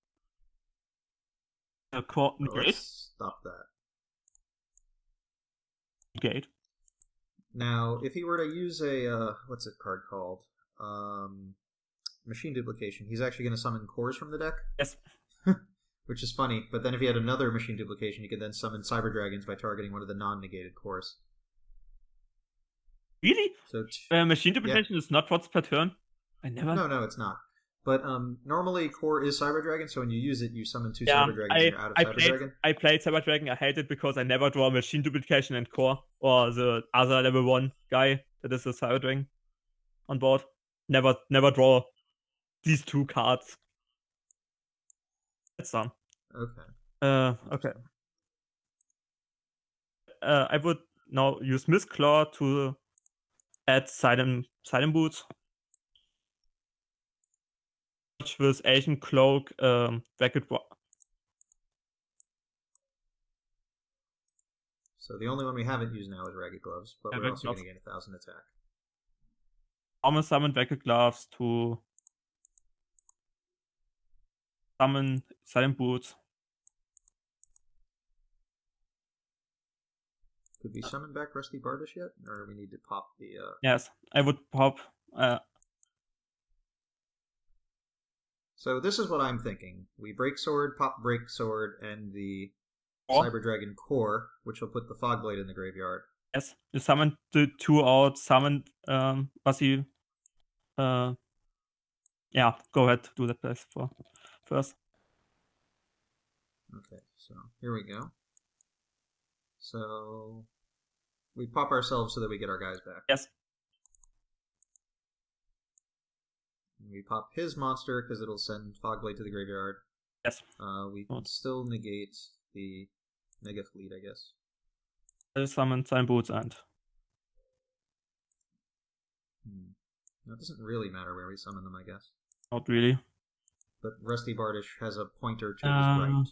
Let's stop that. Negate. Now, if he were to use a what's it card called? Machine Duplication. He's actually going to summon cores from the deck. Yes. Which is funny, but then if you had another machine duplication, you could then summon Cyber Dragons by targeting one of the non-negated cores. Really? So machine duplication is not once per turn? I never... No, it's not. But normally core is Cyber Dragon, so when you use it, you summon 2 Cyber Dragons and you're out of Cyber Dragon. I played Cyber Dragon, I hate it because I never draw machine duplication and core, or the other level 1 guy that is a Cyber Dragon on board. Never draw these 2 cards. That's done. Okay. Okay. I would now use Mistclaw to add Silent Boots. With Asian Cloak, Racket. So the only one we haven't used now is Ragged Gloves, but we're also going to gain 1,000 attack. Almost summon Ragged Gloves to summon Silent Boots. Could we summon back Rusty Bardish yet? Or we need to pop the... Yes, I would pop... So this is what I'm thinking. We Break Sword, pop Break Sword, and the Cyber Dragon Core, which will put the Fog Blade in the graveyard. Yes, you summon the 2 out, summon Basi. Yeah, go ahead, do that place first. Okay, so here we go. So we pop ourselves so that we get our guys back. Yes. We pop his monster because it'll send Fogblade to the graveyard. Yes. We can still negate the Mega Fleet, I guess. I summon Silent Boots and... That doesn't really matter where we summon them, I guess. Not really. But Rusty Bardish has a pointer to his right.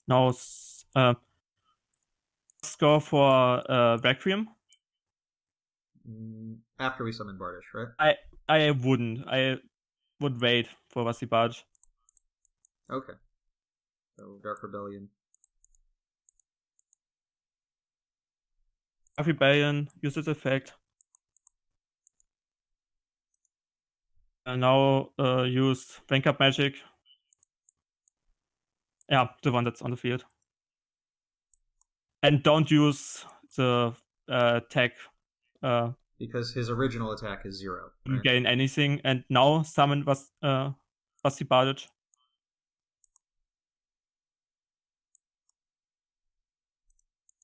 Now, let's go for Requiem. After we summon Bardish, right? I wouldn't. I would wait for Rusty Bardish. Okay. So, Dark Rebellion. Dark Rebellion, use its effect. And now use Bank Up Magic. Yeah, the one that's on the field. And don't use the attack. Because his original attack is 0. Right? Gain anything, and now summon Rusty Bardish.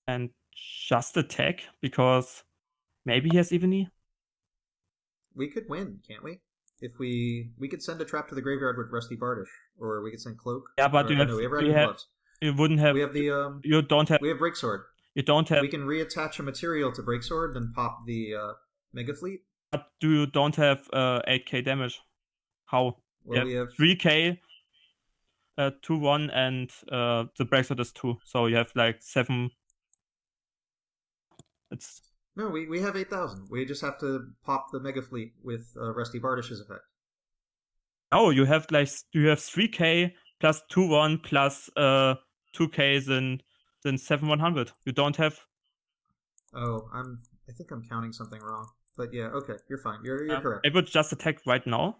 And just attack, because maybe he has Evening. We could win, can't we? If we could send a trap to the graveyard with Rusty Bardish, or we could send Cloak. Yeah, but you wouldn't have. We have the you don't have. We have Break Sword. You don't have. We can reattach a material to Break Sword, then pop the Mega Fleet. But you don't have 8k damage. How? Well, we have 3k, 2-1, and the Break Sword is 2. So you have like 7. It's. No, we have 8,000. We just have to pop the Mega Fleet with Rusty Bardish's effect. Oh, you have 3k plus 2-1 plus 2k then 7-100. You don't have. Oh, I think I'm counting something wrong. But yeah, okay, you're fine. You're correct. I would just attack right now.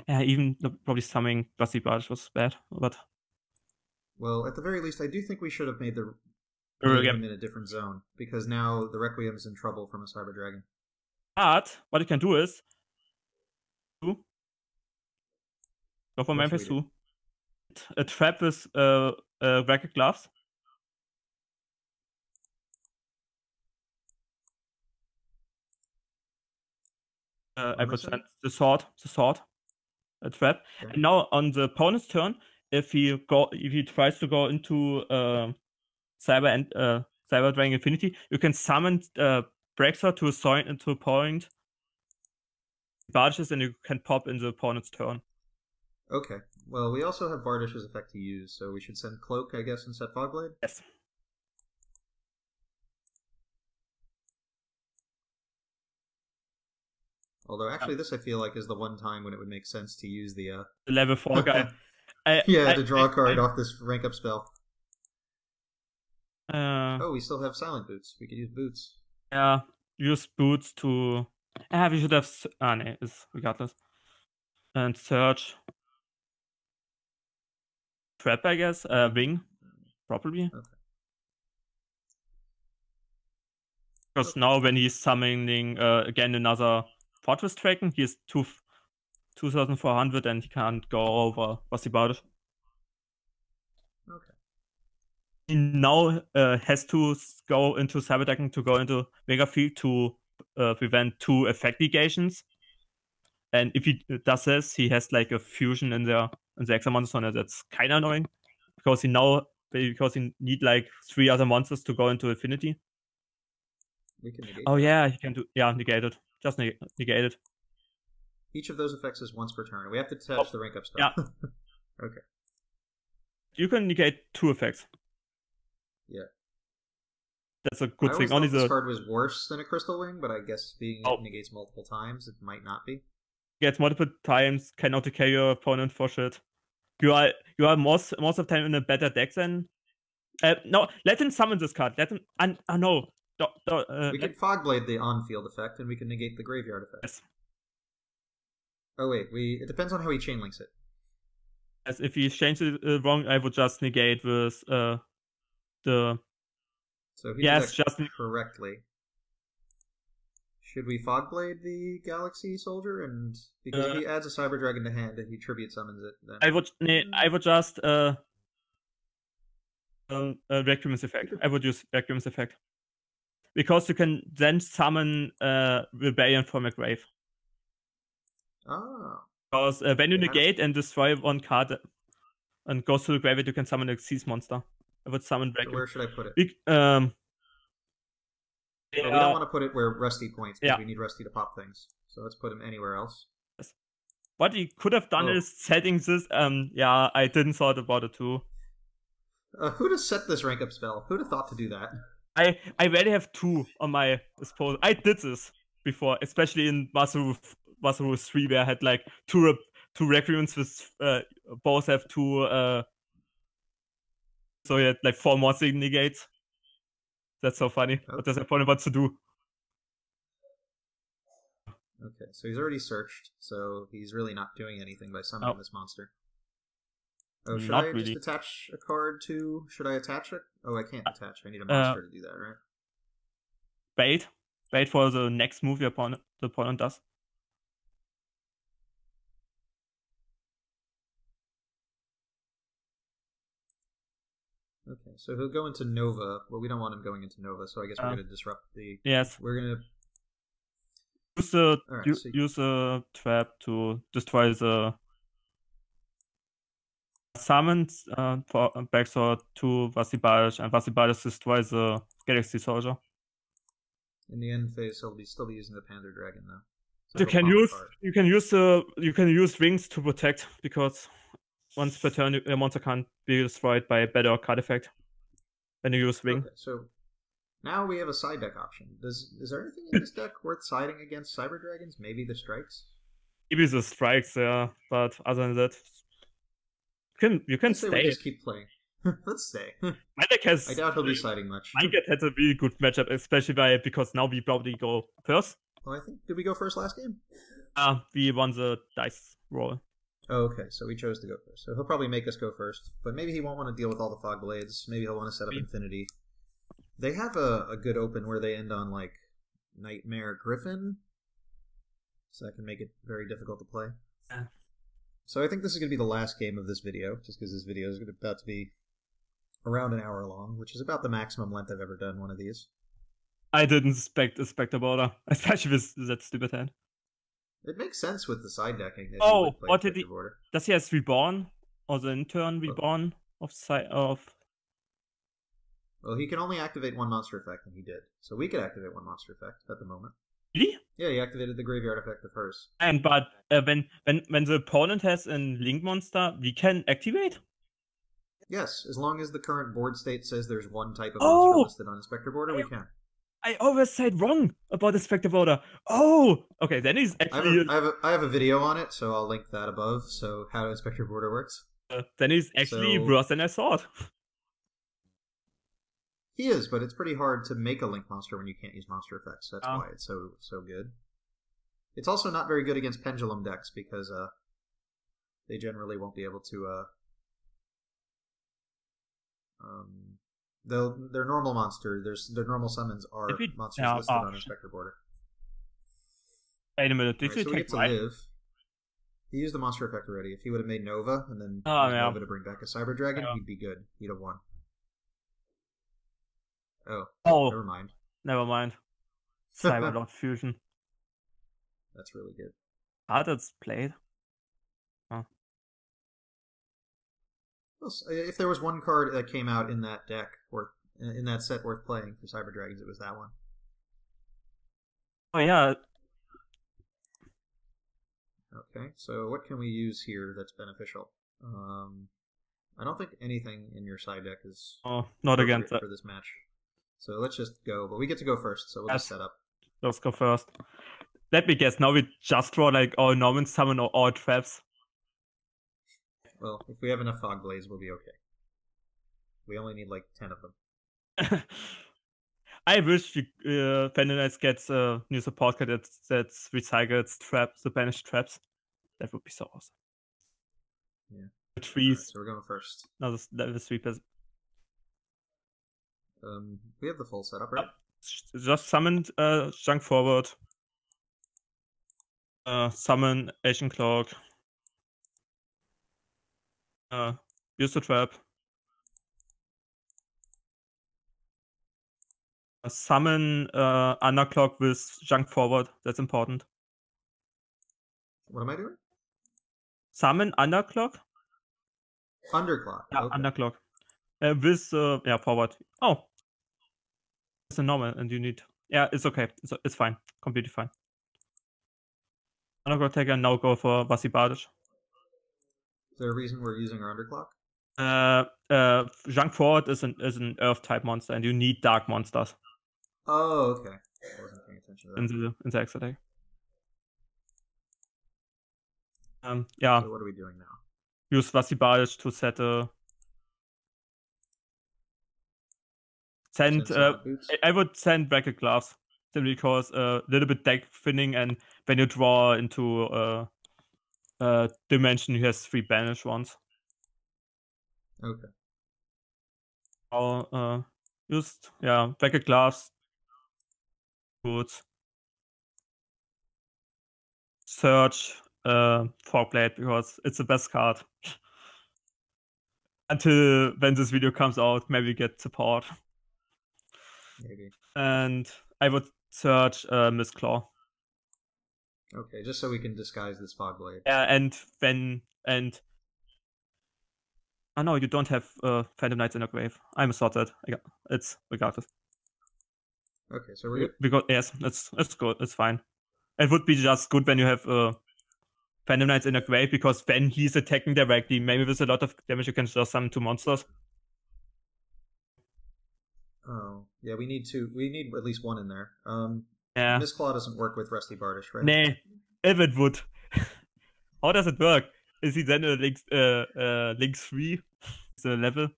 Yeah, even probably summoning Rusty Bardish was bad, but. Well, at the very least, I do think we should have made the Requiem in a different zone, because now the Requiem's in trouble from a Cyber Dragon. But what you can do is go for Memphis 2. A trap with Racket Gloves. I would send the sword, a trap. Okay. And now on the opponent's turn, if he tries to go into Cyber Dragon Infinity, you can summon Breaksword to assign into a point Bardish's, and you can pop in the opponent's turn. Okay. Well, we also have Bardish's effect to use, so we should send Cloak, I guess, instead of Fogblade? Yes. Although, actually, this I feel like is the one time when it would make sense to use the level 4 guy. to draw a card off this rank up spell. Oh, we still have Silent Boots. We could use Boots. Yeah, use Boots to... we should have... no, it's regardless. And Search. trap, I guess. Wing, probably. Okay. Because now when he's summoning again another Fortress Dragon, he's 2,400 and he can't go over. What's about it? Okay. He now has to go into Cyber Dragon to go into Mega Field to prevent 2 effect negations. And if he does this, he has like a fusion in the extra monster, and that's kind of annoying because he need like 3 other monsters to go into Infinity. We can negate. Oh yeah, he can do negate it. Just negate it. Each of those effects is once per turn. We have to attach the rank up spell. Yeah. Okay. You can negate 2 effects. Yeah. That's a good thing. Only this card was worse than a Crystal Wing, but I guess being it negates multiple times, it might not be. Gets multiple times, cannot decay your opponent for shit. You are most of the time in a better deck than. No, let him summon this card. Let him. No. We can Fogblade the on-field effect, and we can negate the graveyard effect. Yes. Oh wait, it depends on how he chain links it. As if he changes it wrong, I would just negate with the. So he did that correctly. Should we Fogblade the Galaxy Soldier? And because if he adds a Cyber Dragon to hand and he tribute summons it, then I would just Requiem's effect. I would use Requiem's effect because you can then summon Rebellion from a grave. Oh. Because when you negate and destroy 1 card and goes to the graveyard, you can summon a Xyz monster. I would summon Requiem. So where should I put it? We don't want to put it where Rusty points because we need Rusty to pop things. So let's put him anywhere else. What he could have done is setting this. Yeah, I didn't thought about it too. Who'd have set this rank up spell? Who'd have thought to do that? I already have 2 on my disposal. I did this before, especially in Masaru 3, where I had like 2 Requiems with both have 2. So you had like 4 monster negates. That's so funny. Okay. What does the opponent want to do? Okay, so he's already searched, so he's really not doing anything by summoning this monster. Oh, should I just attach a card to... Should I attach it? Oh, I can't attach. I need a monster to do that, right? Wait for the next move the opponent does. Okay, so he'll go into Nova. Well, we don't want him going into Nova, so I guess we're going to disrupt the... Yes. We're going to... Use a trap to destroy the summons for backsword to Vasibarish, and Vasibarish destroys the Galaxy Soldier. In the end phase, he'll still be using the Panda Dragon though. So you can use rings to protect, because once per turn a monster can't be destroyed by a better card effect when you use ring. Okay, so now we have a side deck option. Is there anything in this deck worth siding against Cyber Dragons? Maybe the strikes? Maybe the strikes, yeah, but other than that, you can stay. We just keep playing. Let's stay. My deck has. I doubt he'll be siding much. My deck has a really good matchup, especially because now we probably go first. Well, I think, did we go first last game? We won the dice roll. Oh, okay, so we chose to go first. So he'll probably make us go first, but maybe he won't want to deal with all the Fog Blades. Maybe he'll want to set up Infinity. They have a good open where they end on, like, Nightmare Griffin, so that can make it very difficult to play. So I think this is going to be the last game of this video, just because this video is about to be around an hour long, which is about the maximum length I've ever done one of these. I didn't expect a border, especially with that stupid hand. It makes sense with the side decking. Oh, what did he... Does he have Reborn? Or the in-turn Reborn of... Well, he can only activate one monster effect, and he did. So we could activate one monster effect at the moment. Did he? Yeah, he activated the graveyard effect of hers. But when the opponent has a link monster, we can activate? Yes, as long as the current board state says there's one type of monster listed on Inspector Border, we can. I always said wrong about Inspector Border. Oh! Okay, then he's actually... I have a video on it, so I'll link that above, so how Inspector Border works. Then he's actually worse than I thought. He is, but it's pretty hard to make a link monster when you can't use monster effects. That's why it's so good. It's also not very good against pendulum decks because they generally won't be able to Their normal monster, their normal summons are monsters listed on Inspector Border. Wait a minute, did Right, you so we take get to live. He used the monster effect already. If he would have made Nova and then used Nova to bring back a Cyber Dragon, he'd be good. He'd have won. Oh, never mind. Never mind. Cyberlord Fusion. That's really good. That's played. Oh. If there was one card that came out in that deck in that set worth playing for Cyber Dragons, it was that one. Oh yeah. Okay, so what can we use here that's beneficial? I don't think anything in your side deck is not against for this match. So let's just go, but we get to go first, so we'll just set up. Let's go first. Let me guess, now we just draw like all Norman summon or all traps. Well, if we have enough Fog Blaze, we'll be okay. We only need like 10 of them. I wish Vandalize gets a new support card that's recycles traps, the banished traps. That would be so awesome. Yeah. The trees. Right, so we're going first. No, the sweepers. We have the full setup, right? Just summon Junk Forward. Summon Asian Cloak. Use the trap. Summon Underclock with Junk Forward. That's important. What am I doing? Summon Underclock. Underclock. Yeah, okay. Underclock. With forward. Oh, it's a normal, and you need. Yeah, it's okay. It's fine. Completely fine. Underclock taker. Now go for Vasibadish. Is there a reason we're using our Underclock? Junk Forward is an Earth type monster, and you need dark monsters. Oh, okay. I wasn't paying attention to that. In the extra deck. Yeah. So what are we doing now? Use Vasibadish to set a. I would send Bracket Gloves simply because a little bit deck thinning, and when you draw into a dimension, you have 3 banished ones. Okay. I'll used Bracket Gloves. Good. Search Fogblade because it's the best card. Until when this video comes out, maybe get support. Maybe. And I would search Mistclaw. Okay, just so we can disguise this Fogblade. Yeah, oh no, you don't have Phantom Knights in your grave. I'm sorted. It's regardless. Okay, so we're good. Because yes, it's good. It's fine. It would be just good when you have Phantom Knights in a grave, because when he's attacking directly, maybe with a lot of damage, you can just summon 2 monsters. Oh, yeah, we need at least 1 in there. Yeah. Mistclaw doesn't work with Rusty Bardish, right? Nah, if it would. How does it work? Is he then a Link 3? Is a level?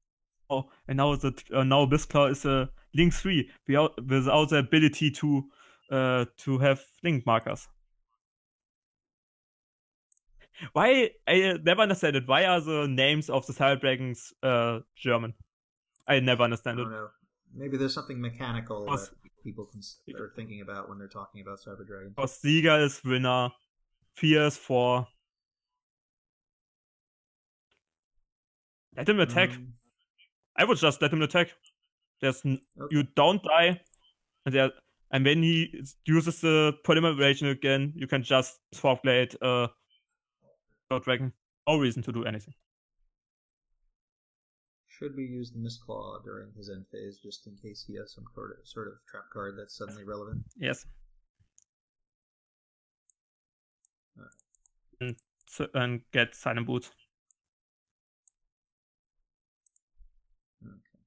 Oh, and now now Mistclaw is a Link 3 without the ability to have link markers. Why? I never understand it. Why are the names of the Cyber Dragons German? I never understand it. I don't know. Maybe there's something mechanical that people are thinking about when they're talking about Cyber Dragons. Because Sieger is winner, Fierce 4. Let him attack. I would just let him attack. You don't die, and when he uses the polymerization again, you can just Fogblade Dragon. No reason to do anything. Should we use the Mistclaw during his end phase, just in case he has some sort of trap card that's suddenly relevant? Yes. And get Silent Boot. Okay.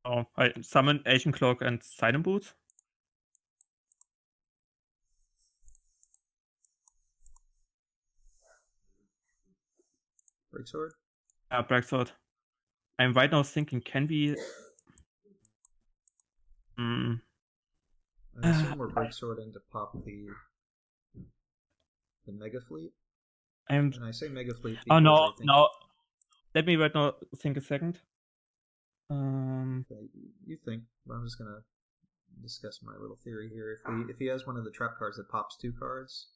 Oh, I summon Asian Cloak and Silent Boot. Breaksword? Yeah, Breaksword. I'm right now thinking, can we... I assume we're Breakswording to pop the Mega Fleet? And I say Mega Fleet because oh no, I think... no. Let me right now think a second. Okay, you think. I'm just gonna discuss my little theory here. If he has one of the trap cards that pops 2 cards,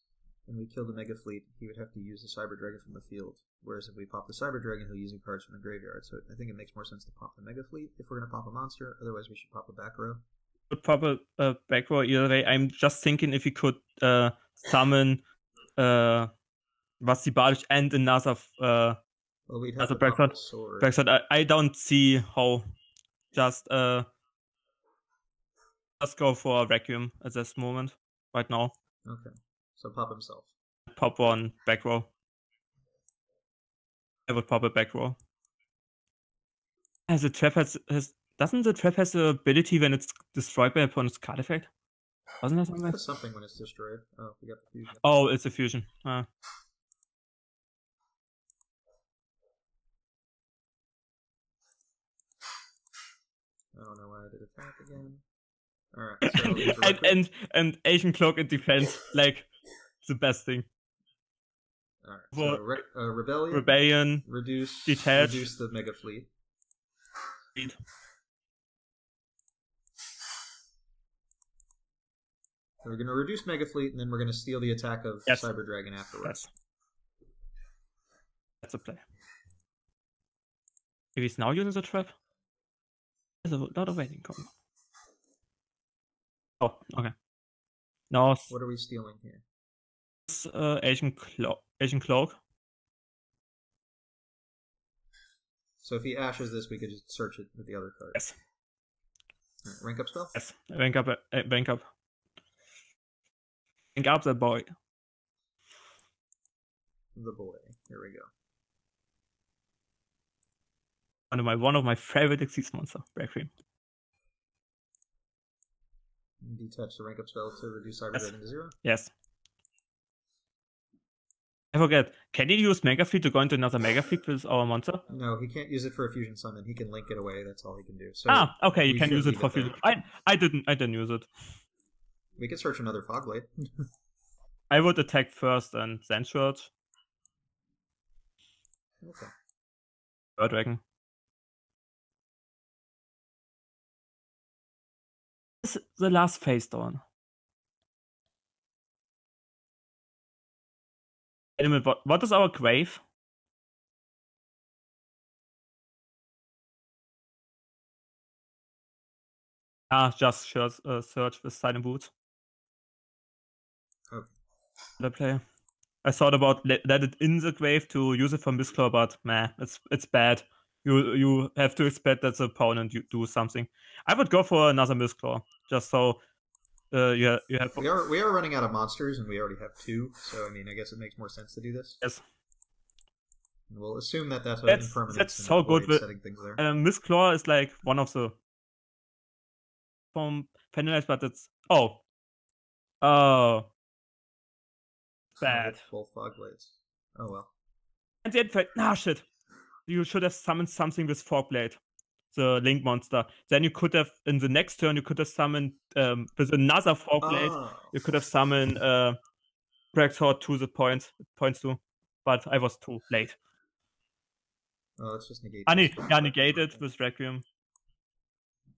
and we kill the Mega Fleet, he would have to use the Cyber Dragon from the field. Whereas if we pop the Cyber Dragon, he'll use cards from the graveyard. So I think it makes more sense to pop the Mega Fleet if we're gonna pop a monster. Otherwise, we should pop a back row. Could pop a back row either way. I'm just thinking if we could summon Vastibadish and another Well, we'd have to back pop the sword. Backside. I don't see how just go for a Vacuum at this moment right now. Okay, so pop himself. Pop one back row. I would pop a back row. As the trap doesn't the trap has the ability when it's destroyed by opponent's card effect? Wasn't that something? It's something when it's destroyed. Oh, we got the fusion. Oh, it's a fusion. I don't know why I did attack again. Alright, so and Asian Cloak in defense, like the best thing. Alright, so Rebellion, reduce the Mega Fleet. So we're going to reduce Mega Fleet, and then we're going to steal the attack of Cyber Dragon afterwards. That's a play. If he's now using the trap, there's a lot of waiting coming. Oh, okay. Now, what are we stealing here? This Asian Cloak. So if he ashes this, we could just search it with the other card. Yes. Right, rank up spell? Yes. Rank up. Rank up. Rank up the boy. The boy. Here we go. One of my favorite Exceeds monster, Black Cream. Detach the rank up spell to reduce Cyber Dragon to 0? Yes. I forget. Can he use Mega Fleet to go into another Mega Fleet with our monster? No, he can't use it for a fusion summon. He can link it away. That's all he can do. So okay. You can use it for fusion. I didn't use it. We could search another Fogblade. I would attack first and then search. Okay. Bird Dragon. This is the last phase down. Wait a minute, what is our grave? Just search with Silent Boots. Okay. The play. I thought about let it in the grave to use it for Mistclaw, but man, it's bad. You have to expect that the opponent do something. I would go for another Mistclaw, just so you have. We are running out of monsters, and we already have 2. So I mean, I guess it makes more sense to do this. Yes. And we'll assume that that's impermanence. That's so good with setting things there. Mistclaw is like one of the from penalized, but it's bad. Full Fogblades. Oh well. And the end shit. You should have summoned something with Fogblade, the Link monster. Then you could have, in the next turn, you could have summoned with another Fogblade. You could have summoned Sword to the points to, but I was too late. Oh, let's just negate. Negate it with Requiem.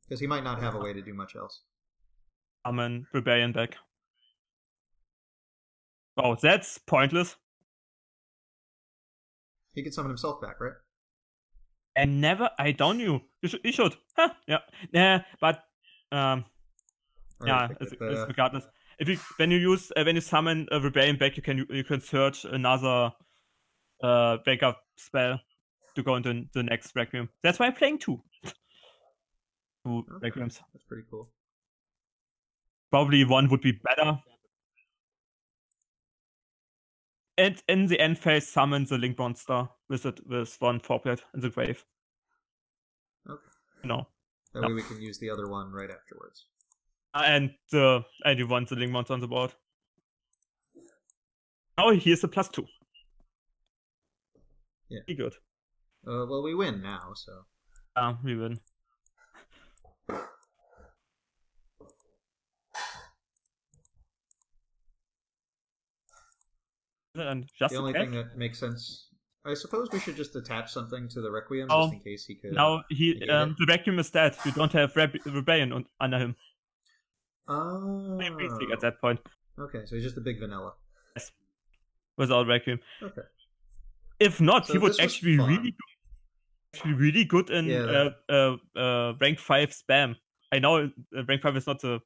Because he might not have a way to do much else. Summon Rebellion back. Oh, that's pointless. He can summon himself back, right? And I don't know. You should. Huh, yeah, but it's regardless. When you summon a Rebellion back, you can search another backup spell to go into the next Requiem. That's why I'm playing 2. 2 Requiems. That's pretty cool. Probably one would be better. And in the end phase, summon the Link monster with one Fogblade in the grave. Okay. No. That way we can use the other one right afterwards. And you want the Link monster on the board. Oh, here's a +2. Yeah. Pretty good. Well, we win now, so. We win. And just the only thing that makes sense, I suppose we should just attach something to the Requiem just in case he could. Now the Requiem is dead. You don't have Rebellion under him. Oh. At that point. Okay, so he's just a big vanilla. Yes. Without Requiem. Okay. If not, he would actually be really good in rank 5 spam. I know rank 5 is not the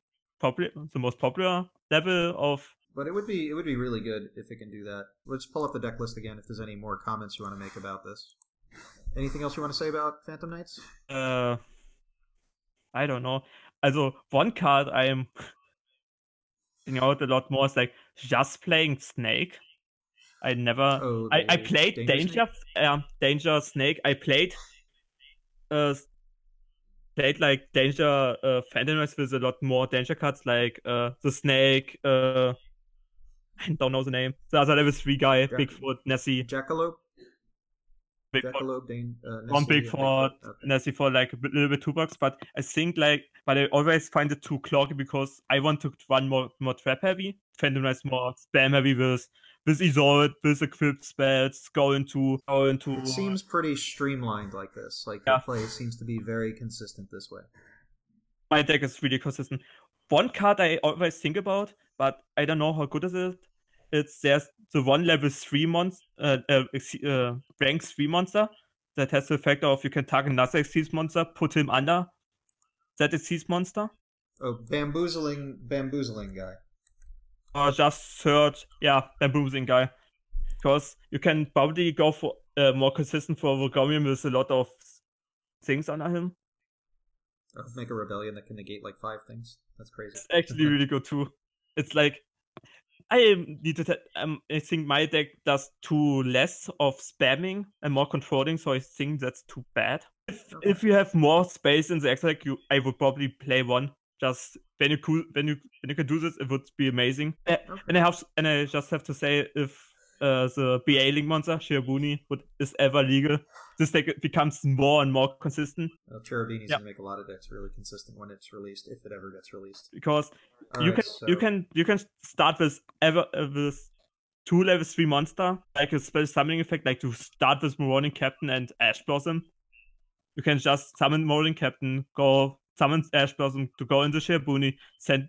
most popular level of. But it would be really good if it can do that. Let's pull up the deck list again if there's any more comments you want to make about this. Anything else you want to say about Phantom Knights? I don't know. Also, one card I'm thinking out a lot more is like just playing Snake. I never. Oh, I played Danger Snake. I played like Danger Phantom Knights with a lot more Danger cards like the Snake. I don't know the name. The other level 3 guy, Bigfoot, Nessie. Jackalope? Jackalope, Nessie, one Bigfoot, okay. Nessie for like a little bit $2, but I think but I always find it too cloggy because I want to run more trap heavy. Phantom Knights more spam heavy with Isolde, with equipped spells, go into. It seems pretty streamlined like this. Like the play seems to be very consistent this way. My deck is really consistent. One card I always think about, but I don't know how good is it. There's the one level 3 monster, rank 3 monster that has the effect of you can target another Xyz monster, put him under that Xyz monster. Oh, bamboozling guy. Or just search, bamboozling guy. Because you can probably go for more consistent for Rogamium with a lot of things under him. Make a rebellion that can negate like 5 things. That's crazy. It's actually really good too. It's like I think my deck does too less of spamming and more controlling, so I think that's too bad. If you have more space in the extra deck, I would probably play one. Just when you can do this, it would be amazing. And I just have to say, if the BA Link monster Cherubini is ever legal, this deck becomes more and more consistent. Cherubini's gonna make a lot of decks really consistent when it's released, if it ever gets released. Because you can start with 2 level 3 monster, like a spell summoning effect, like to start with Marauding Captain and Ash Blossom. You can just summon Marauding Captain, go summon Ash Blossom to go into Cherubini, send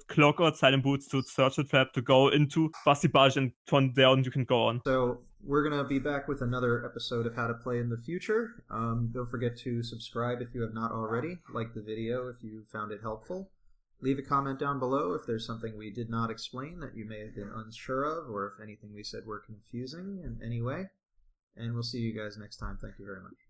Clock or Silent Boots to search the trap to go into Basti Barge, and from there on you can go on. So we're going to be back with another episode of How to Play in the future. Don't forget to subscribe if you have not already. Like the video if you found it helpful. Leave a comment down below if there's something we did not explain that you may have been unsure of, or if anything we said were confusing in any way. And we'll see you guys next time. Thank you very much.